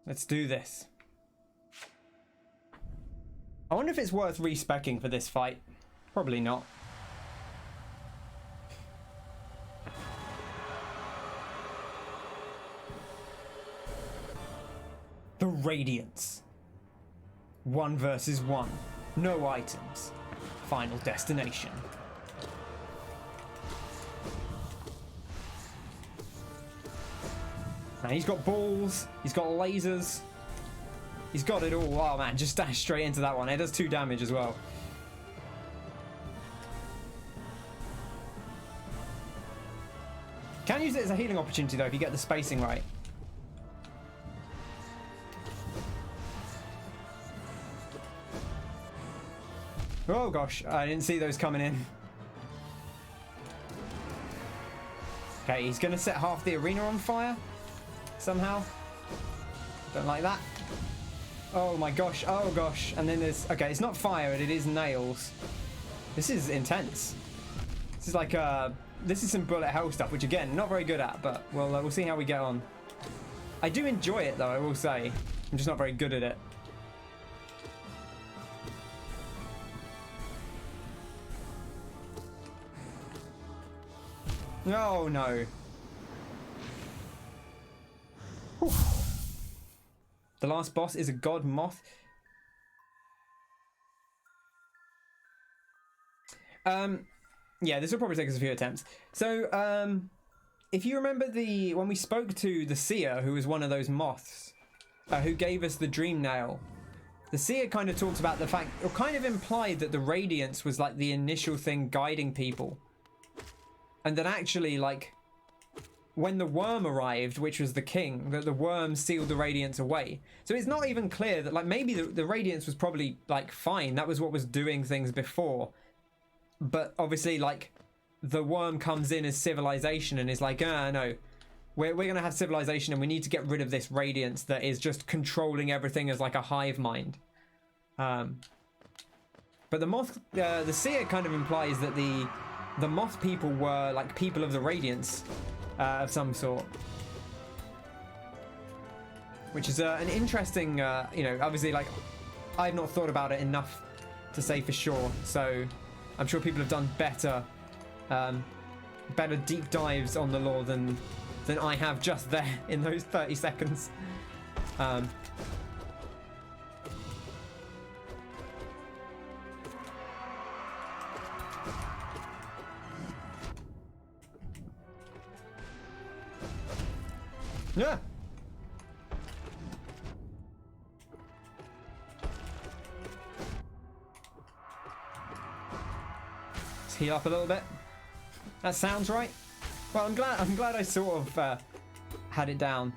Let's do this. I wonder if it's worth respecking for this fight. Probably not. The Radiance. 1 versus 1. No items. Final destination. Now he's got balls, he's got lasers, he's got it all. Oh man, just dash straight into that one. It does 2 damage as well. Can use it as a healing opportunity though if you get the spacing right. Oh gosh, I didn't see those coming in. Okay, he's gonna set half the arena on fire somehow. Don't like that. Oh my gosh, oh gosh. And then there's, okay, it's not fire, it is nails. This is intense. This is like this is some bullet hell stuff, which again, not very good at, but we'll see how we get on. I do enjoy it though, I will say. I'm just not very good at it. Oh no. Whew. The last boss is a god moth. Yeah, this will probably take us a few attempts. So, if you remember when we spoke to the seer, who was one of those moths, who gave us the dream nail, the seer kind of talked about the fact, or kind of implied that the Radiance was like the initial thing guiding people. And that actually, like, when the worm arrived, which was the king, that the worm sealed the Radiance away. So it's not even clear that, like, maybe the Radiance was probably, like, fine. That was what was doing things before. But obviously, like, the worm comes in as civilization and is like, no, we're going to have civilization and we need to get rid of this Radiance that is just controlling everything as, like, a hive mind. But the moth, the seer kind of implies that the moth people were like people of the Radiance of some sort, which is an interesting, you know, obviously, like, I've not thought about it enough to say for sure, so I'm sure people have done better deep dives on the lore than I have just there in those 30 seconds. Yeah. Let's heal up a little bit. That sounds right. Well, I'm glad I sort of had it down.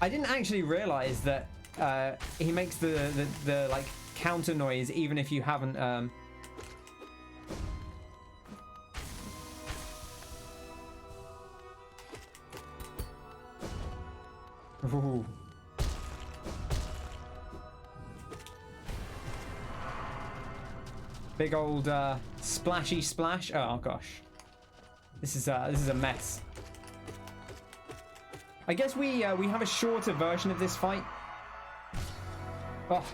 I didn't actually realize that he makes the like counter noise even if you haven't Ooh. Big old splashy splash. Oh gosh, this is a mess. I guess we have a shorter version of this fight. Oh,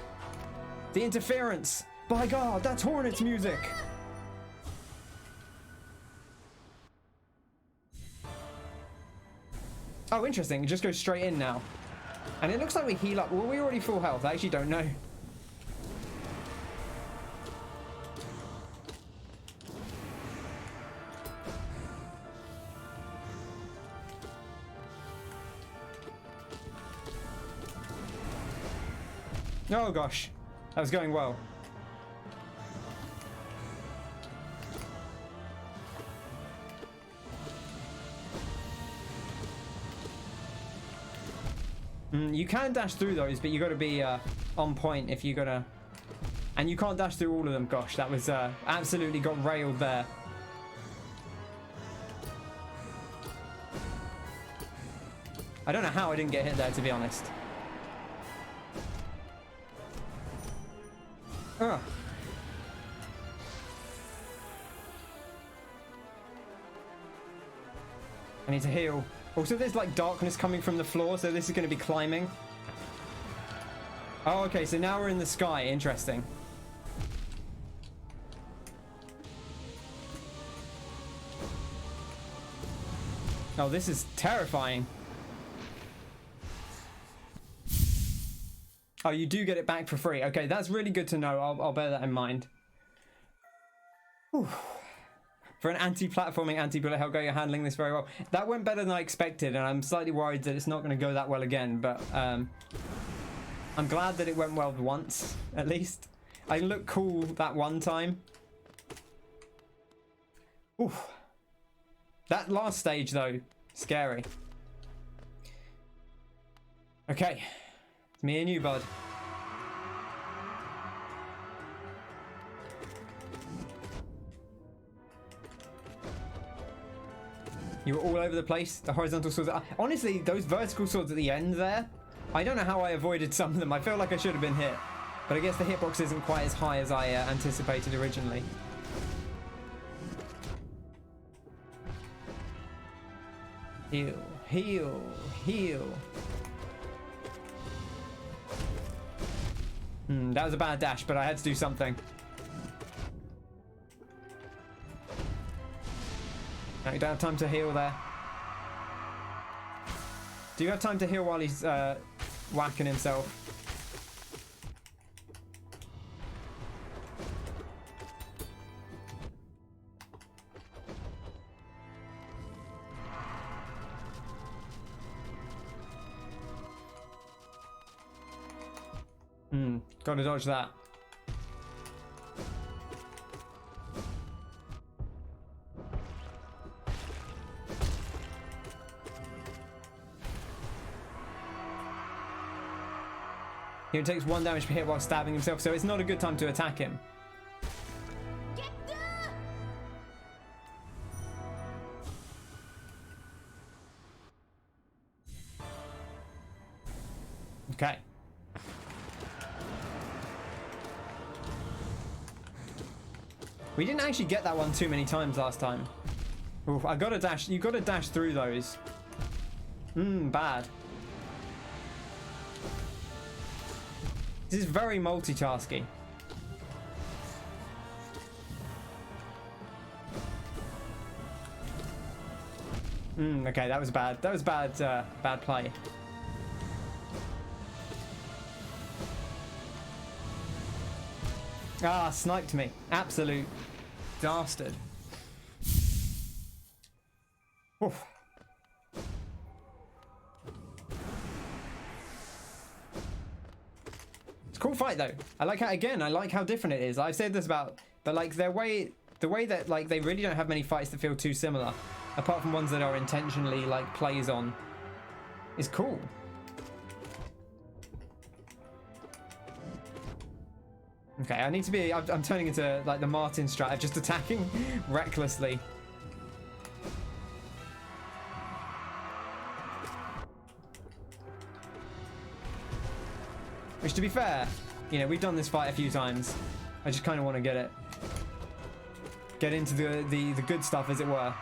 the interference! By God, that's Hornet's music. Oh, interesting. It just goes straight in now. And it looks like we heal up. Well, we're already full health. I actually don't know. Oh gosh, that was going well. You can dash through those, but you got to be on point if you got to. And you can't dash through all of them. Gosh, that was absolutely got railed there. I don't know how I didn't get hit there, to be honest. Ugh. I need to heal. Also, there's like darkness coming from the floor, so this is going to be climbing. Oh, okay, so now we're in the sky. Interesting. Oh, this is terrifying. Oh, you do get it back for free. Okay, that's really good to know. I'll bear that in mind. Whew. For an anti-platforming, anti-bullet hell go, you're handling this very well. That went better than I expected, and I'm slightly worried that it's not going to go that well again, but I'm glad that it went well once, at least. I looked cool that one time. Oof. That last stage, though, scary. Okay. It's me and you, bud. You were all over the place. The horizontal swords. Honestly, those vertical swords at the end there, I don't know how I avoided some of them. I feel like I should have been hit. But I guess the hitbox isn't quite as high as I anticipated originally. Heal, heal, heal. That was a bad dash, but I had to do something. No, you don't have time to heal there. Do you have time to heal while he's whacking himself? Gotta dodge that. He takes 1 damage per hit while stabbing himself, so it's not a good time to attack him. Get down! Okay. We didn't actually get that one too many times last time. Oof, I gotta dash. You gotta dash through those. Bad. This is very multitasky. Okay, that was bad. That was bad. Bad play. Ah, sniped me. Absolute dastard. Oof. It's a cool fight though. I like how different it is. I've said this about, but like the way that like they really don't have many fights that feel too similar, apart from ones that are intentionally like plays on, is cool. Okay, I need to be. I'm turning into like the Martin strat of just attacking recklessly. Which, to be fair, you know, we've done this fight a few times. I just kind of want to get into the good stuff, as it were.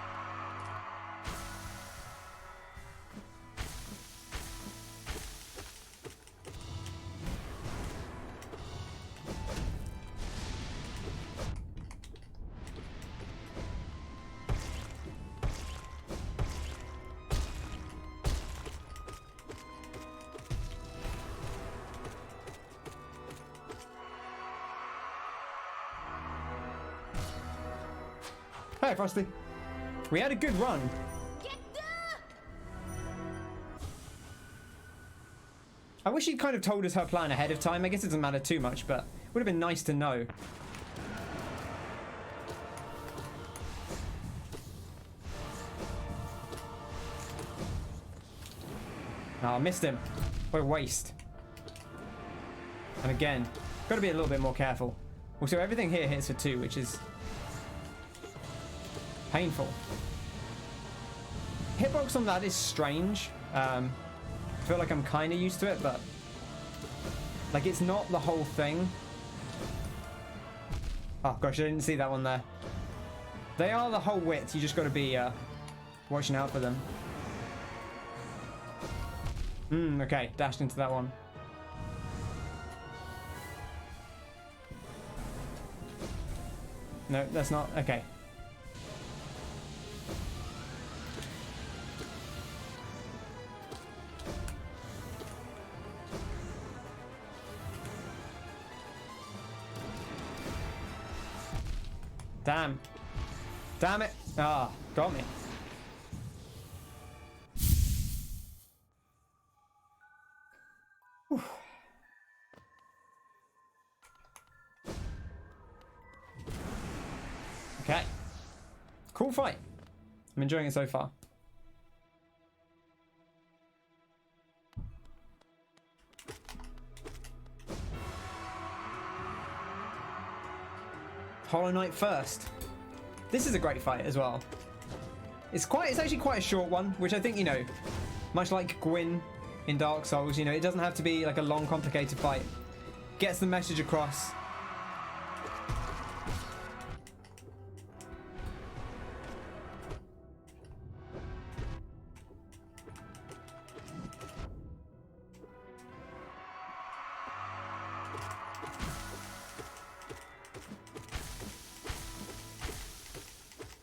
Hey, Frosty. We had a good run. Get down! I wish he'd kind of told us her plan ahead of time. I guess it doesn't matter too much, but it would have been nice to know. Oh, I missed him. What a waste. And again, got to be a little bit more careful. Also, everything here hits for 2, which is painful. Hitbox on that is strange. I feel like I'm kind of used to it, but like it's not the whole thing. Oh gosh, I didn't see that one there. They are the whole width. You just got to be watching out for them. Okay, dashed into that one. No, that's not. Okay. Damn. Damn it. Ah, got me. Whew. Okay. Cool fight. I'm enjoying it so far. Hollow Knight first. This is a great fight as well. It's actually quite a short one, which I think, you know, much like Gwyn in Dark Souls, you know, it doesn't have to be like a long, complicated fight. Gets the message across.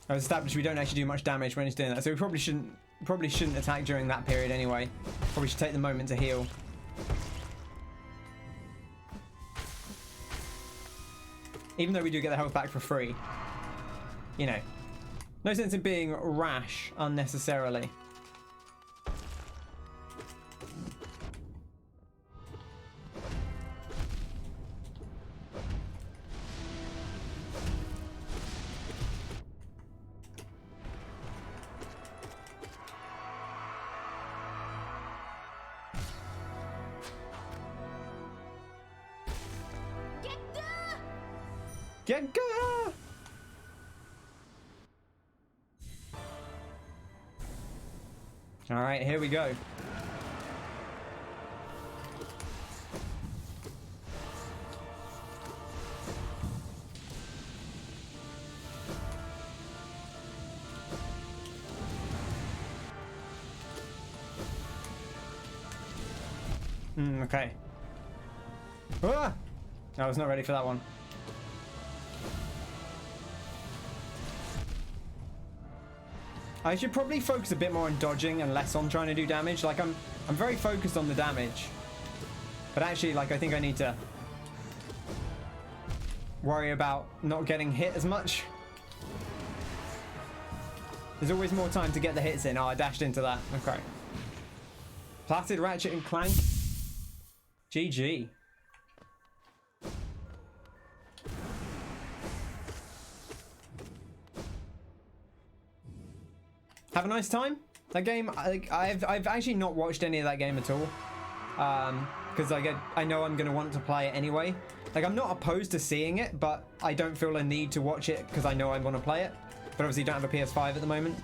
I was established we don't actually do much damage when he's doing that, so we probably shouldn't attack during that period anyway. Probably should take the moment to heal. Even though we do get the health back for free. You know. No sense in being rash unnecessarily. Get go! All right, here we go. Okay. Ah! I was not ready for that one. I should probably focus a bit more on dodging and less on trying to do damage. Like I'm very focused on the damage, but actually, like I think I need to worry about not getting hit as much. There's always more time to get the hits in. Oh, I dashed into that. Okay. Platted Ratchet and Clank. GG. Have a nice time. That game, I've actually not watched any of that game at all, because I know I'm gonna want to play it anyway. Like I'm not opposed to seeing it, but I don't feel a need to watch it because I know I want to play it. But obviously don't have a PS5 at the moment.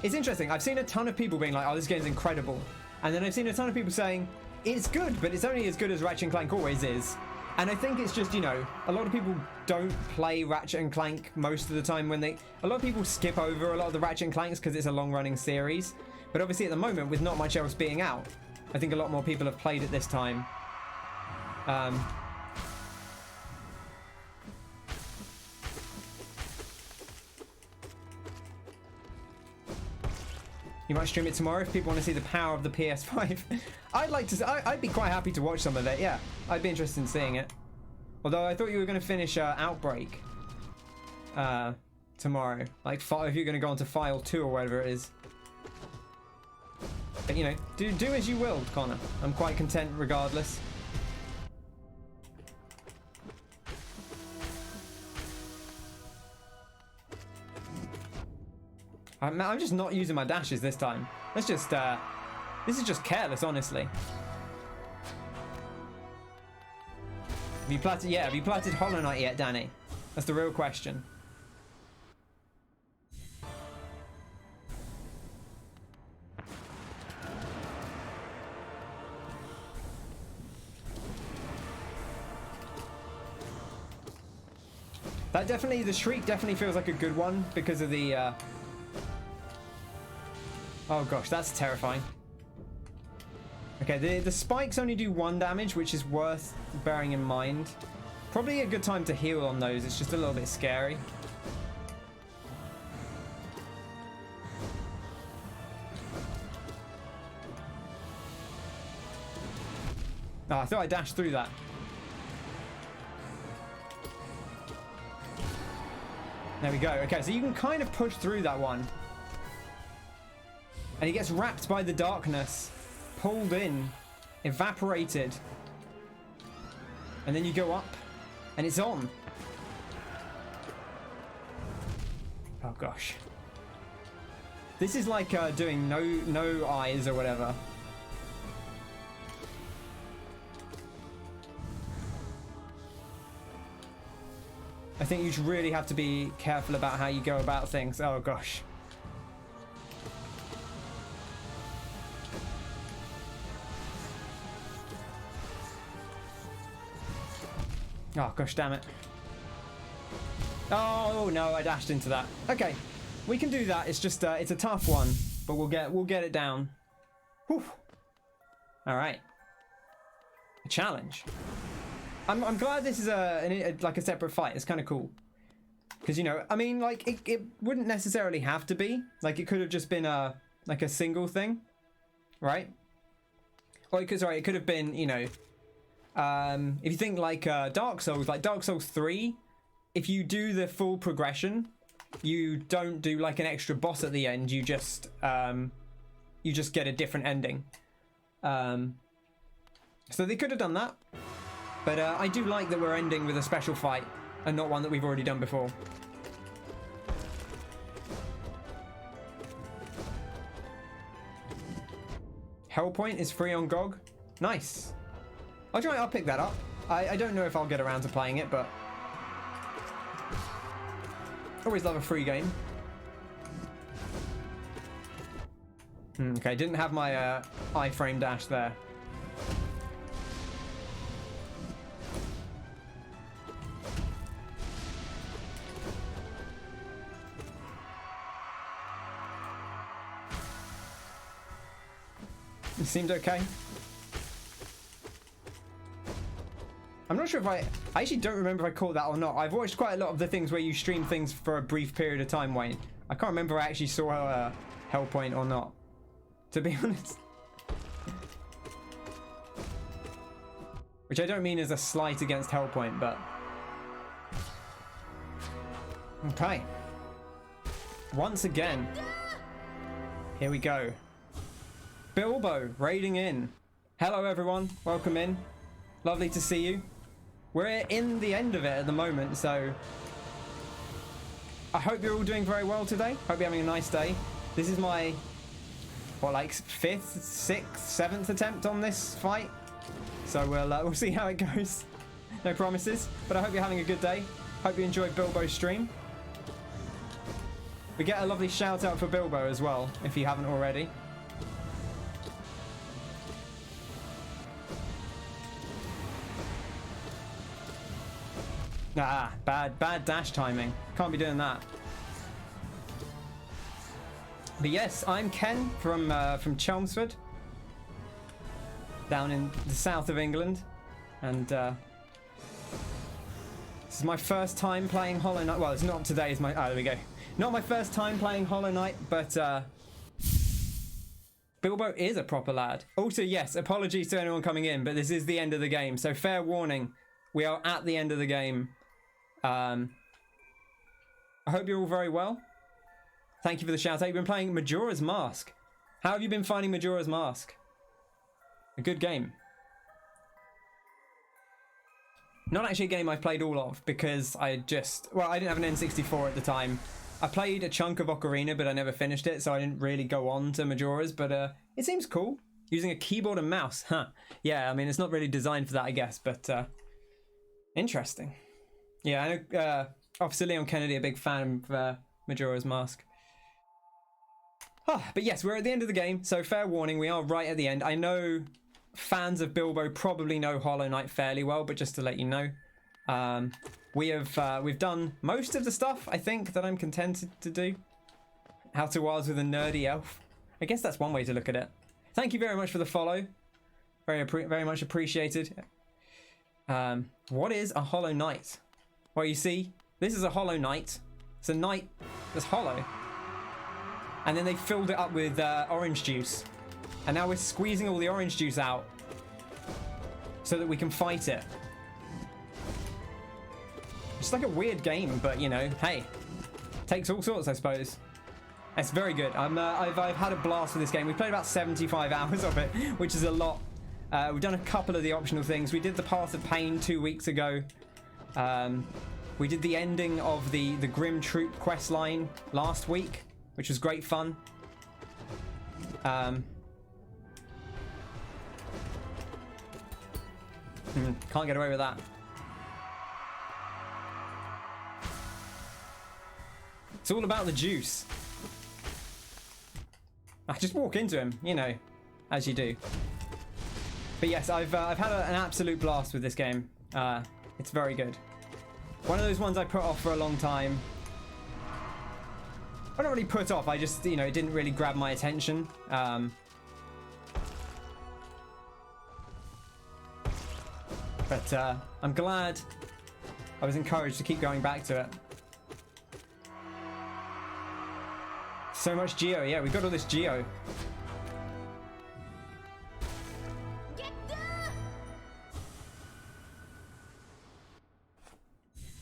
It's interesting. I've seen a ton of people being like, "Oh, this game's incredible," and then I've seen a ton of people saying it's good, but it's only as good as Ratchet and Clank always is. And I think it's just, you know, a lot of people don't play Ratchet and Clank most of the time when a lot of people skip over a lot of the Ratchet and Clanks because it's a long-running series. But obviously at the moment, with not much else being out, I think a lot more people have played it this time. You might stream it tomorrow if people want to see the power of the PS5. I'd be quite happy to watch some of it, yeah. I'd be interested in seeing it. Although I thought you were going to finish Outbreak tomorrow. Like, if you're going to go on to File 2 or whatever it is. But, you know, do as you will, Connor. I'm quite content regardless. I'm just not using my dashes this time. Let's just, this is just careless, honestly. Have you platted, yeah, have you platted Hollow Knight yet, Danny? That's the real question. That definitely, the shriek definitely feels like a good one because of the, oh gosh, that's terrifying. Okay, the spikes only do 1 damage, which is worth bearing in mind. Probably a good time to heal on those, it's just a little bit scary. Oh, I thought I dashed through that. There we go. Okay, so you can kind of push through that one. And he gets wrapped by the darkness, pulled in, evaporated. And then you go up, and it's on. Oh gosh. This is like doing no eyes or whatever. I think you really have to be careful about how you go about things. Oh gosh. Oh gosh, damn it. Oh no, I dashed into that. Okay, we can do that. It's just it's a tough one, but we'll get it down. Whew. All right. A challenge. I'm glad this is like a separate fight. It's kind of cool. Because, you know, I mean, like, it wouldn't necessarily have to be. Like, it could have just been like a single thing. Right? Or it could have been, you know, if you think like Dark Souls 3, if you do the full progression, you don't do like an extra boss at the end. You just get a different ending. So they could have done that. But I do like that we're ending with a special fight and not one that we've already done before. Hellpoint is free on GOG. Nice. I'll pick that up. I don't know if I'll get around to playing it, but always love a free game. Okay, didn't have my iframe dash there. It seemed okay. I'm not sure if I actually don't remember if I caught that or not. I've watched quite a lot of the things where you stream things for a brief period of time, Wayne. I can't remember if I actually saw Hellpoint or not, to be honest. Which I don't mean as a slight against Hellpoint, but... Okay. Once again. Here we go. Bilbo raiding in. Hello everyone, welcome in. Lovely to see you. We're in the end of it at the moment, so I hope you're all doing very well today. Hope you're having a nice day. This is my, what, like 5th, 6th, 7th attempt on this fight. So we'll see how it goes. No promises, but I hope you're having a good day. Hope you enjoyed Bilbo's stream. We get a lovely shout out for Bilbo as well, if you haven't already. Ah, bad dash timing. Can't be doing that. But yes, I'm Ken from Chelmsford, down in the south of England, and this is my first time playing Hollow Knight. Well, it's not today. It's my there we go. Not my first time playing Hollow Knight, but Bilbo is a proper lad. Also, yes, apologies to anyone coming in, but this is the end of the game, so fair warning. We are at the end of the game. I hope you're all very well. Thank you for the shout out. You've been playing Majora's Mask. How have you been finding Majora's Mask? A good game. Not actually a game I've played all of because I didn't have an N64 at the time. I played a chunk of Ocarina, but I never finished it, so I didn't really go on to Majora's, but it seems cool. Using a keyboard and mouse, huh? Yeah, I mean, it's not really designed for that, I guess, but interesting. Yeah, I know Officer Leon Kennedy, a big fan of Majora's Mask. But yes, we're at the end of the game, so fair warning, we are right at the end. I know fans of Bilbo probably know Hollow Knight fairly well, but just to let you know, we've done most of the stuff, I think, that I'm contented to do. How to Wilds with a Nerdy Elf. I guess that's one way to look at it. Thank you very much for the follow. Very much appreciated. What is a Hollow Knight? Well, you see, this is a Hollow Knight. It's a knight that's hollow. And then they filled it up with orange juice. And now we're squeezing all the orange juice out so that we can fight it. It's like a weird game, but you know, hey, takes all sorts, I suppose. It's very good. I've had a blast with this game. We played about 75 hours of it, which is a lot. We've done a couple of the optional things. We did the Path of Pain 2 weeks ago. We did the ending of the Grim Troop quest line last week, which was great fun. Can't get away with that. It's all about the juice. I just walk into him, you know, as you do. But yes, I've had an absolute blast with this game. It's very good. One of those ones I put off for a long time. I don't really put off, I just, you know, it didn't really grab my attention. But I'm glad I was encouraged to keep going back to it. So much Geo, yeah, we got all this Geo.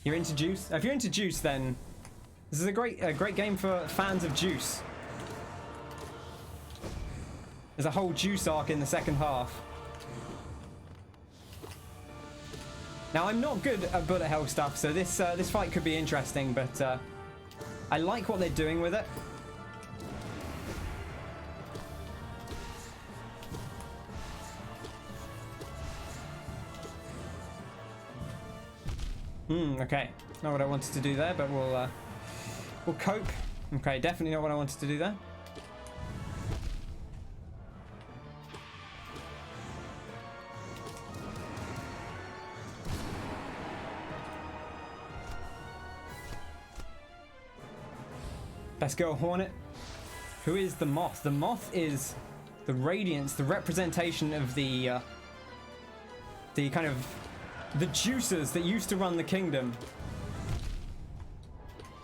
You're into Juice? If you're into Juice, then this is a great game for fans of Juice. There's a whole Juice arc in the second half. Now, I'm not good at bullet hell stuff, so this fight could be interesting, but I like what they're doing with it. Okay. Not what I wanted to do there, but we'll cope. Okay, definitely not what I wanted to do there. Best girl Hornet. Who is the Moth? The Moth is the Radiance, the representation of the kind of the juicers that used to run the kingdom.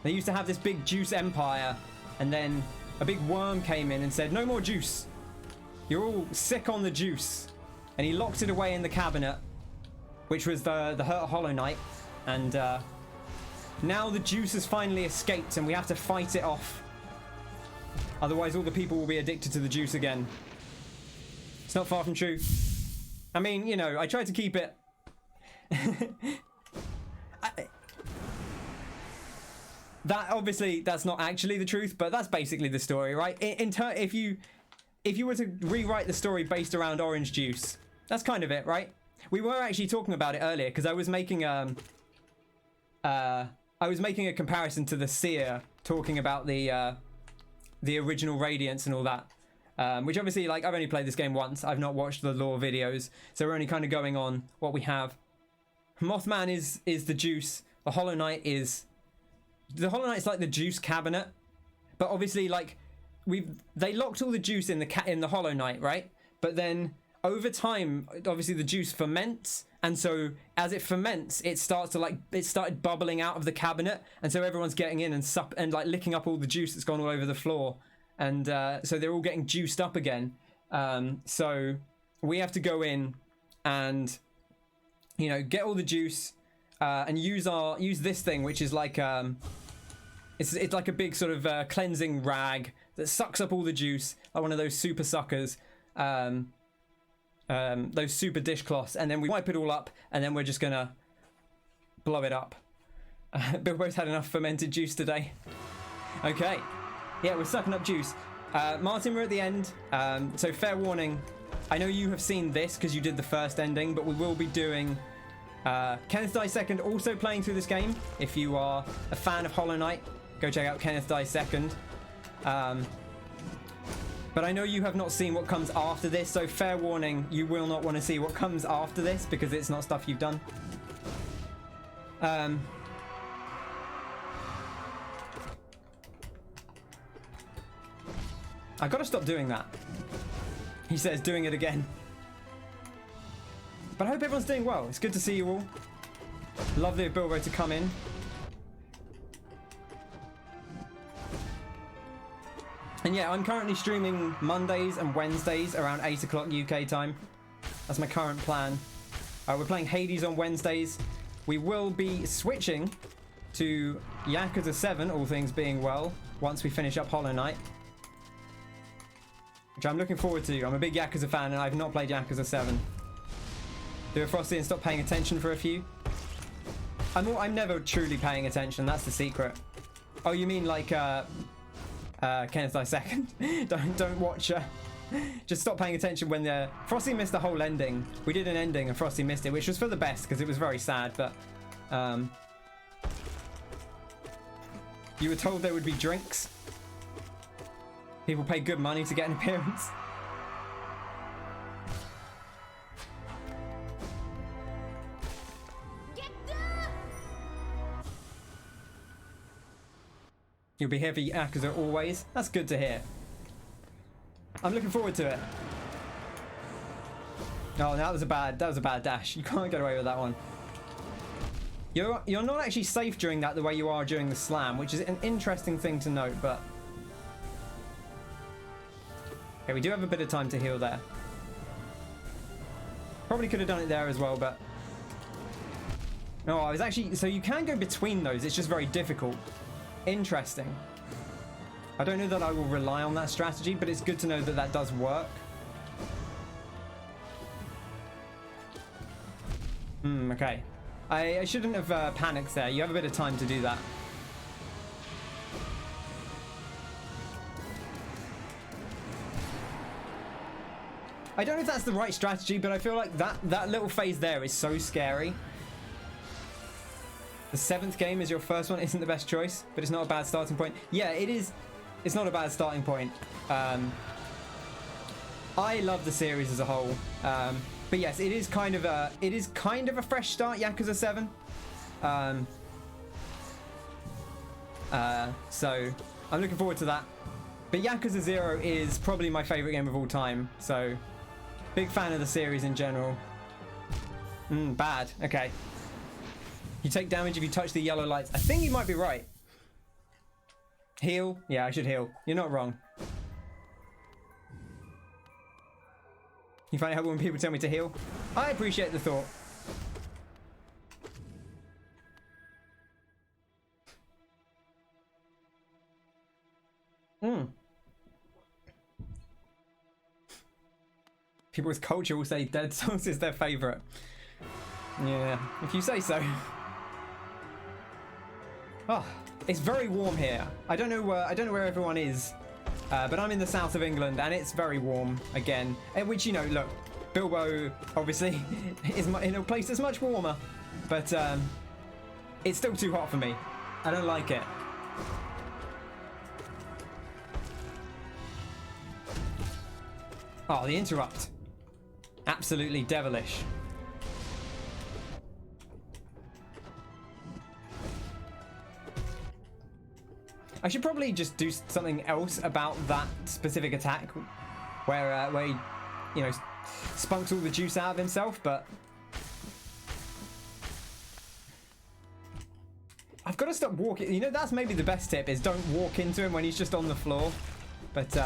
They used to have this big juice empire, and then a big worm came in and said, "No more juice. You're all sick on the juice." And he locked it away in the cabinet, which was the Hollow Knight. And now the juice has finally escaped, and we have to fight it off. Otherwise, all the people will be addicted to the juice again. It's not far from true. I mean, you know, I tried to keep it. That obviously that's not actually the truth, but that's basically the story, right? If you were to rewrite the story based around orange juice, that's kind of it, right? We were actually talking about it earlier because I was making a comparison to the Seer, talking about the original Radiance and all that. Which obviously, like, I've only played this game once. I've not watched the lore videos, so we're only kind of going on what we have. Mothman is the juice. The Hollow Knight is like the juice cabinet, but obviously, like, they locked all the juice in the Hollow Knight, right? But then over time, obviously the juice ferments, and so as it ferments, it started bubbling out of the cabinet, and so everyone's getting in and like licking up all the juice that's gone all over the floor, and so they're all getting juiced up again. So we have to go in and, you know, get all the juice and use this thing, which is like it's like a big sort of cleansing rag that sucks up all the juice, like one of those super suckers, those super dishcloths, and then we wipe it all up, and then we're just gonna blow it up. Bilbo's had enough fermented juice today. Okay, yeah, we're sucking up juice. Martin, we're at the end, so fair warning, I know you have seen this because you did the first ending, but we will be doing Kenneth Dies Second also playing through this game. If you are a fan of Hollow Knight, go check out Kenneth Dies Second. But I know you have not seen what comes after this, so fair warning, you will not want to see what comes after this because it's not stuff you've done. I gotta stop doing that. He says, doing it again. But I hope everyone's doing well. It's good to see you all. Lovely of Bilbo to come in. And yeah, I'm currently streaming Mondays and Wednesdays around 8 o'clock UK time. That's my current plan. We're playing Hades on Wednesdays. We will be switching to Yakuza 7, all things being well, once we finish up Hollow Knight. Which I'm looking forward to. I'm a big Yakuza fan and I've not played Yakuza 7. Do a Frosty and stop paying attention for a few. I'm never truly paying attention, that's the secret. Oh, you mean like Kenneth Dies Second? don't watch just stop paying attention when the Frosty missed the whole ending. We did an ending and Frosty missed it, which was for the best because it was very sad, but you were told there would be drinks. People pay good money to get an appearance. Get the... You'll be here for Yakuza always. That's good to hear. I'm looking forward to it. Oh, that was a bad dash. You can't get away with that one. You're not actually safe during that the way you are during the slam, which is an interesting thing to note, but okay, we do have a bit of time to heal there. Probably could have done it there as well, but no, I was actually, so you can go between those, it's just very difficult. Interesting. I don't know that I will rely on that strategy, but it's good to know that that does work. Okay. I shouldn't have panicked there. You have a bit of time to do that. I don't know if that's the right strategy, but I feel like that little phase there is so scary. The 7th game is your first one isn't the best choice, but it's not a bad starting point. Yeah, it is. It's not a bad starting point. I love the series as a whole, but yes, it is kind of a fresh start. Yakuza 7. So I'm looking forward to that. But Yakuza 0 is probably my favorite game of all time. So big fan of the series in general. Bad. Okay. You take damage if you touch the yellow lights. I think you might be right. Heal? Yeah, I should heal. You're not wrong. You find it helpful when people tell me to heal? I appreciate the thought. People with culture will say Dead Souls is their favourite. Yeah, if you say so. Oh, it's very warm here. I don't know where everyone is, but I'm in the south of England and it's very warm again. Which, you know, look, Bilbo obviously is in a place that's much warmer, but it's still too hot for me. I don't like it. Oh, the interrupt. Absolutely devilish. I should probably just do something else about that specific attack where he, you know, spunks all the juice out of himself, but I've got to stop walking. You know, that's maybe the best tip, is don't walk into him when he's just on the floor. But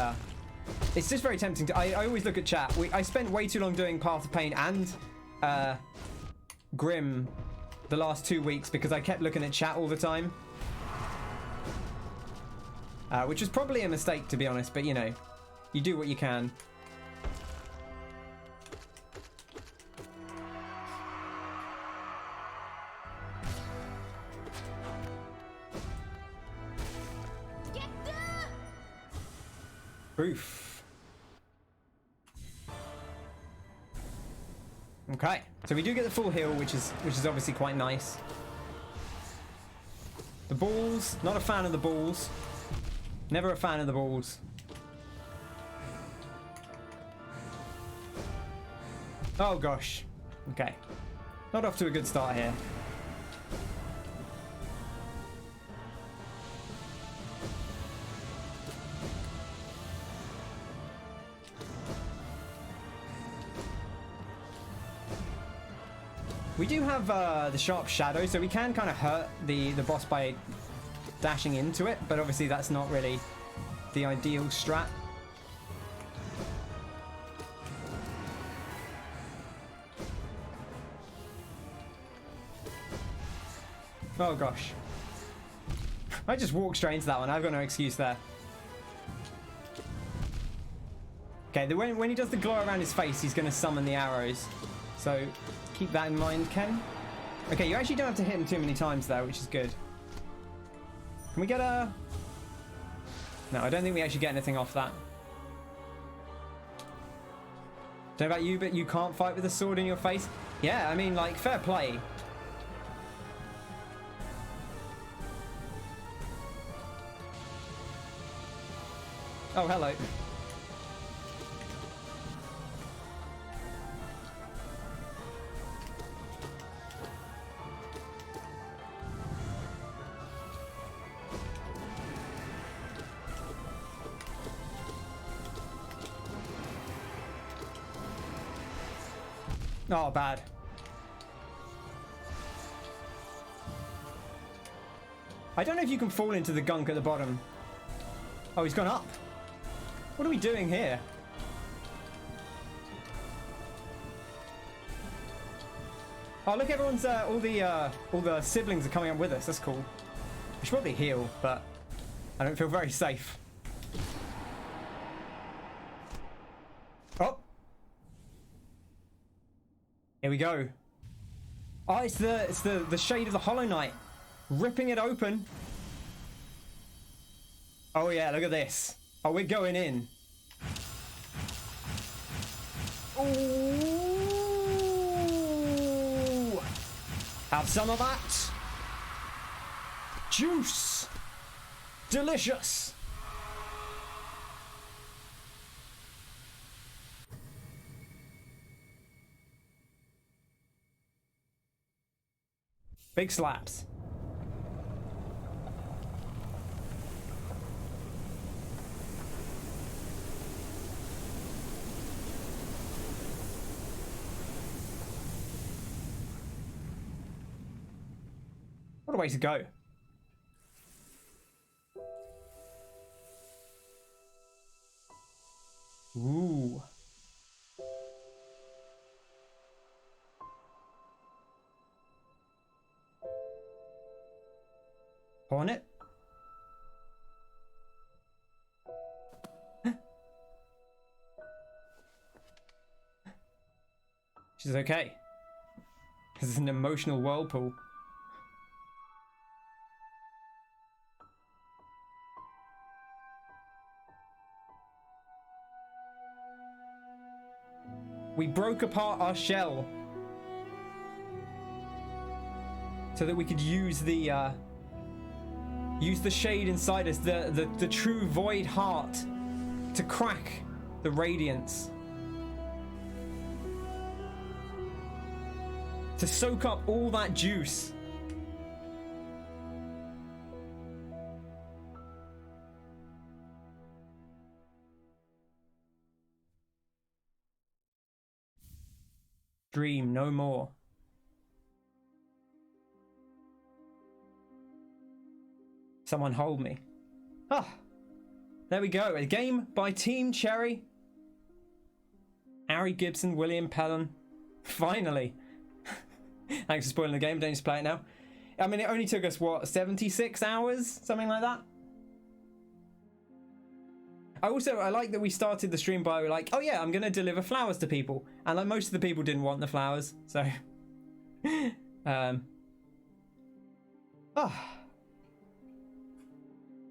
it's just very tempting to... I always look at chat. I spent way too long doing Path of Pain and Grim the last 2 weeks because I kept looking at chat all the time. which was probably a mistake, to be honest, but you know, you do what you can. Get the Proof. Okay, so we do get the full heal, which is obviously quite nice. The balls, not a fan of the balls. Never a fan of the balls. Oh gosh. Okay. Not off to a good start here. We do have the sharp shadow, so we can kind of hurt the boss by dashing into it, but obviously that's not really the ideal strat. Oh gosh. I just walked straight into that one. I've got no excuse there. Okay, when he does the glow around his face, he's going to summon the arrows. So keep that in mind, Ken. Okay, you actually don't have to hit him too many times there, which is good. Can we get a... No, I don't think we actually get anything off that. Don't know about you, but you can't fight with a sword in your face? Yeah, I mean, like, fair play. Oh, hello. Oh, bad. I don't know if you can fall into the gunk at the bottom. Oh, he's gone up. What are we doing here? Oh, look, everyone's all the siblings are coming up with us. That's cool. We should probably heal, but I don't feel very safe. Oh. Here we go. Oh, it's the shade of the Hollow Knight, ripping it open. Oh yeah, look at this. Oh, we're going in. Ooh. Have some of that. Juice. Delicious. Big slaps. What a way to go. Ooh. Hornet? She's okay. This is an emotional whirlpool. We broke apart our shell so that we could use the shade inside us, the true void heart, to crack the radiance, to soak up all that juice. Dream no more. Someone hold me. Ah, there we go. A game by Team Cherry. Ari Gibson, William Pellon. Finally. Thanks for spoiling the game. Don't need to play it now. I mean, it only took us, what, 76 hours? Something like that? I like that we started the stream by like, oh yeah, I'm gonna deliver flowers to people, and like most of the people didn't want the flowers, so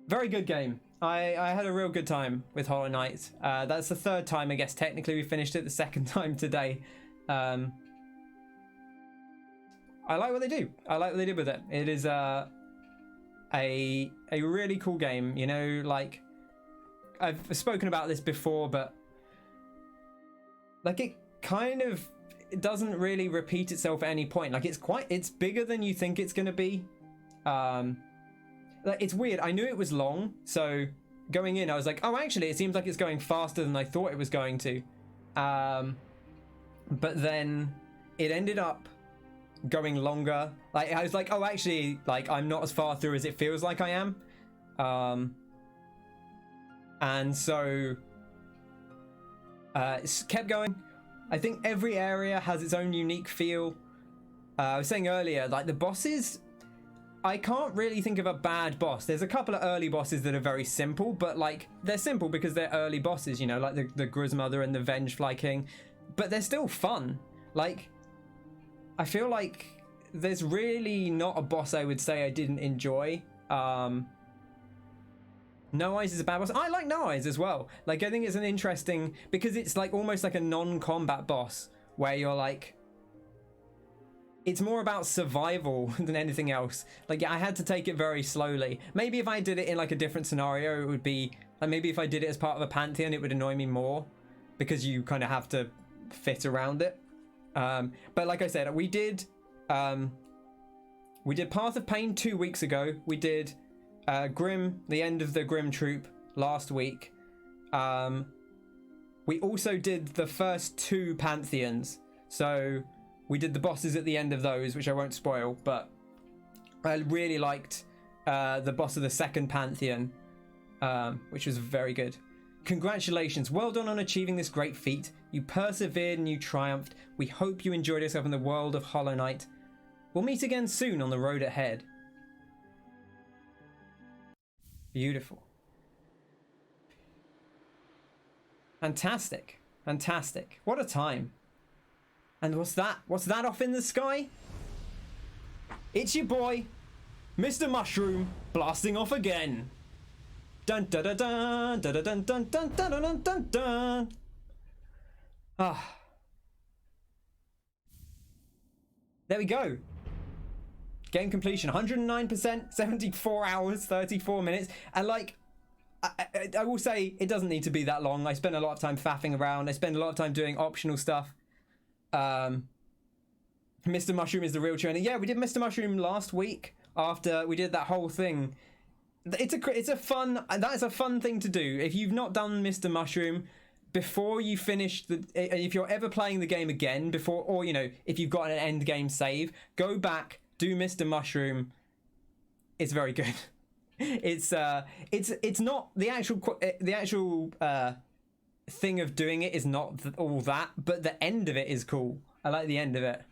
very good game. I had a real good time with Hollow Knight. That's the third time, I guess technically we finished it, the second time today. I like what they do. I like what they did with it. It is a really cool game, you know, like I've spoken about this before, but like it kind of, it doesn't really repeat itself at any point. Like it's bigger than you think it's gonna be. Like it's weird. I knew it was long, so going in I was like, oh actually it seems like it's going faster than I thought it was going to. But then it ended up going longer. Like I was like, oh actually, like I'm not as far through as it feels like I am. And so it kept going. I think every area has its own unique feel. I was saying earlier, like the bosses, I can't really think of a bad boss. There's a couple of early bosses that are very simple, but like they're simple because they're early bosses, you know, like the Grismother and the Vengefly King, but they're still fun. Like I feel like there's really not a boss I would say I didn't enjoy. No Eyes is a bad boss. I like No Eyes as well. Like I think it's an interesting, because it's like almost like a non-combat boss where you're like, it's more about survival than anything else. Like I had to take it very slowly. Maybe if I did it in like a different scenario, it would be like, maybe if I did it as part of a pantheon, it would annoy me more because you kind of have to fit around it. But like I said, we did Path of Pain 2 weeks ago. We did Grim, the end of the Grim Troop last week. We also did the first 2 pantheons. So we did the bosses at the end of those, which I won't spoil, but I really liked the boss of the second pantheon, which was very good. Congratulations, well done on achieving this great feat. You persevered and you triumphed. We hope you enjoyed yourself in the world of Hollow Knight. We'll meet again soon on the road ahead. Beautiful. Fantastic. Fantastic. What a time. And what's that? What's that off in the sky? It's your boy, Mr. Mushroom, blasting off again. Dun dun dun dun dun dun dun dun dun dun dun dun. Ah. There we go. Game completion, 109%, 74 hours, 34 minutes. And like, I will say, it doesn't need to be that long. I spend a lot of time faffing around. I spend a lot of time doing optional stuff. Mr. Mushroom is the real trainer. Yeah, we did Mr. Mushroom last week after we did that whole thing. It's a fun, that is a fun thing to do. If you've not done Mr. Mushroom before you finish if you're ever playing the game again before, or you know, if you've got an end game save, go back, do Mr. Mushroom. It's very good. It's not the actual thing of doing it is not all that, but the end of it is cool. I like the end of it.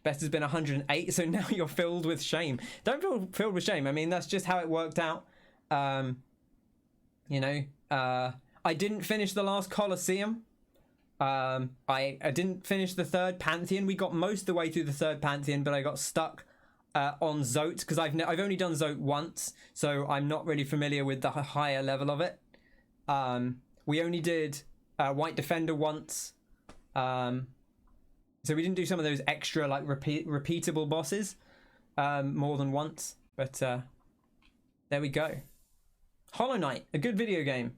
Best has been 108, so now you're filled with shame. Don't feel filled with shame. I mean, that's just how it worked out. You know, I didn't finish the last Colosseum. I didn't finish the third Pantheon. We got most of the way through the third Pantheon, but I got stuck on Zote because I've only done Zote once, so I'm not really familiar with the higher level of it. We only did White Defender once, so we didn't do some of those extra like repeatable bosses more than once. But there we go. Hollow Knight, a good video game.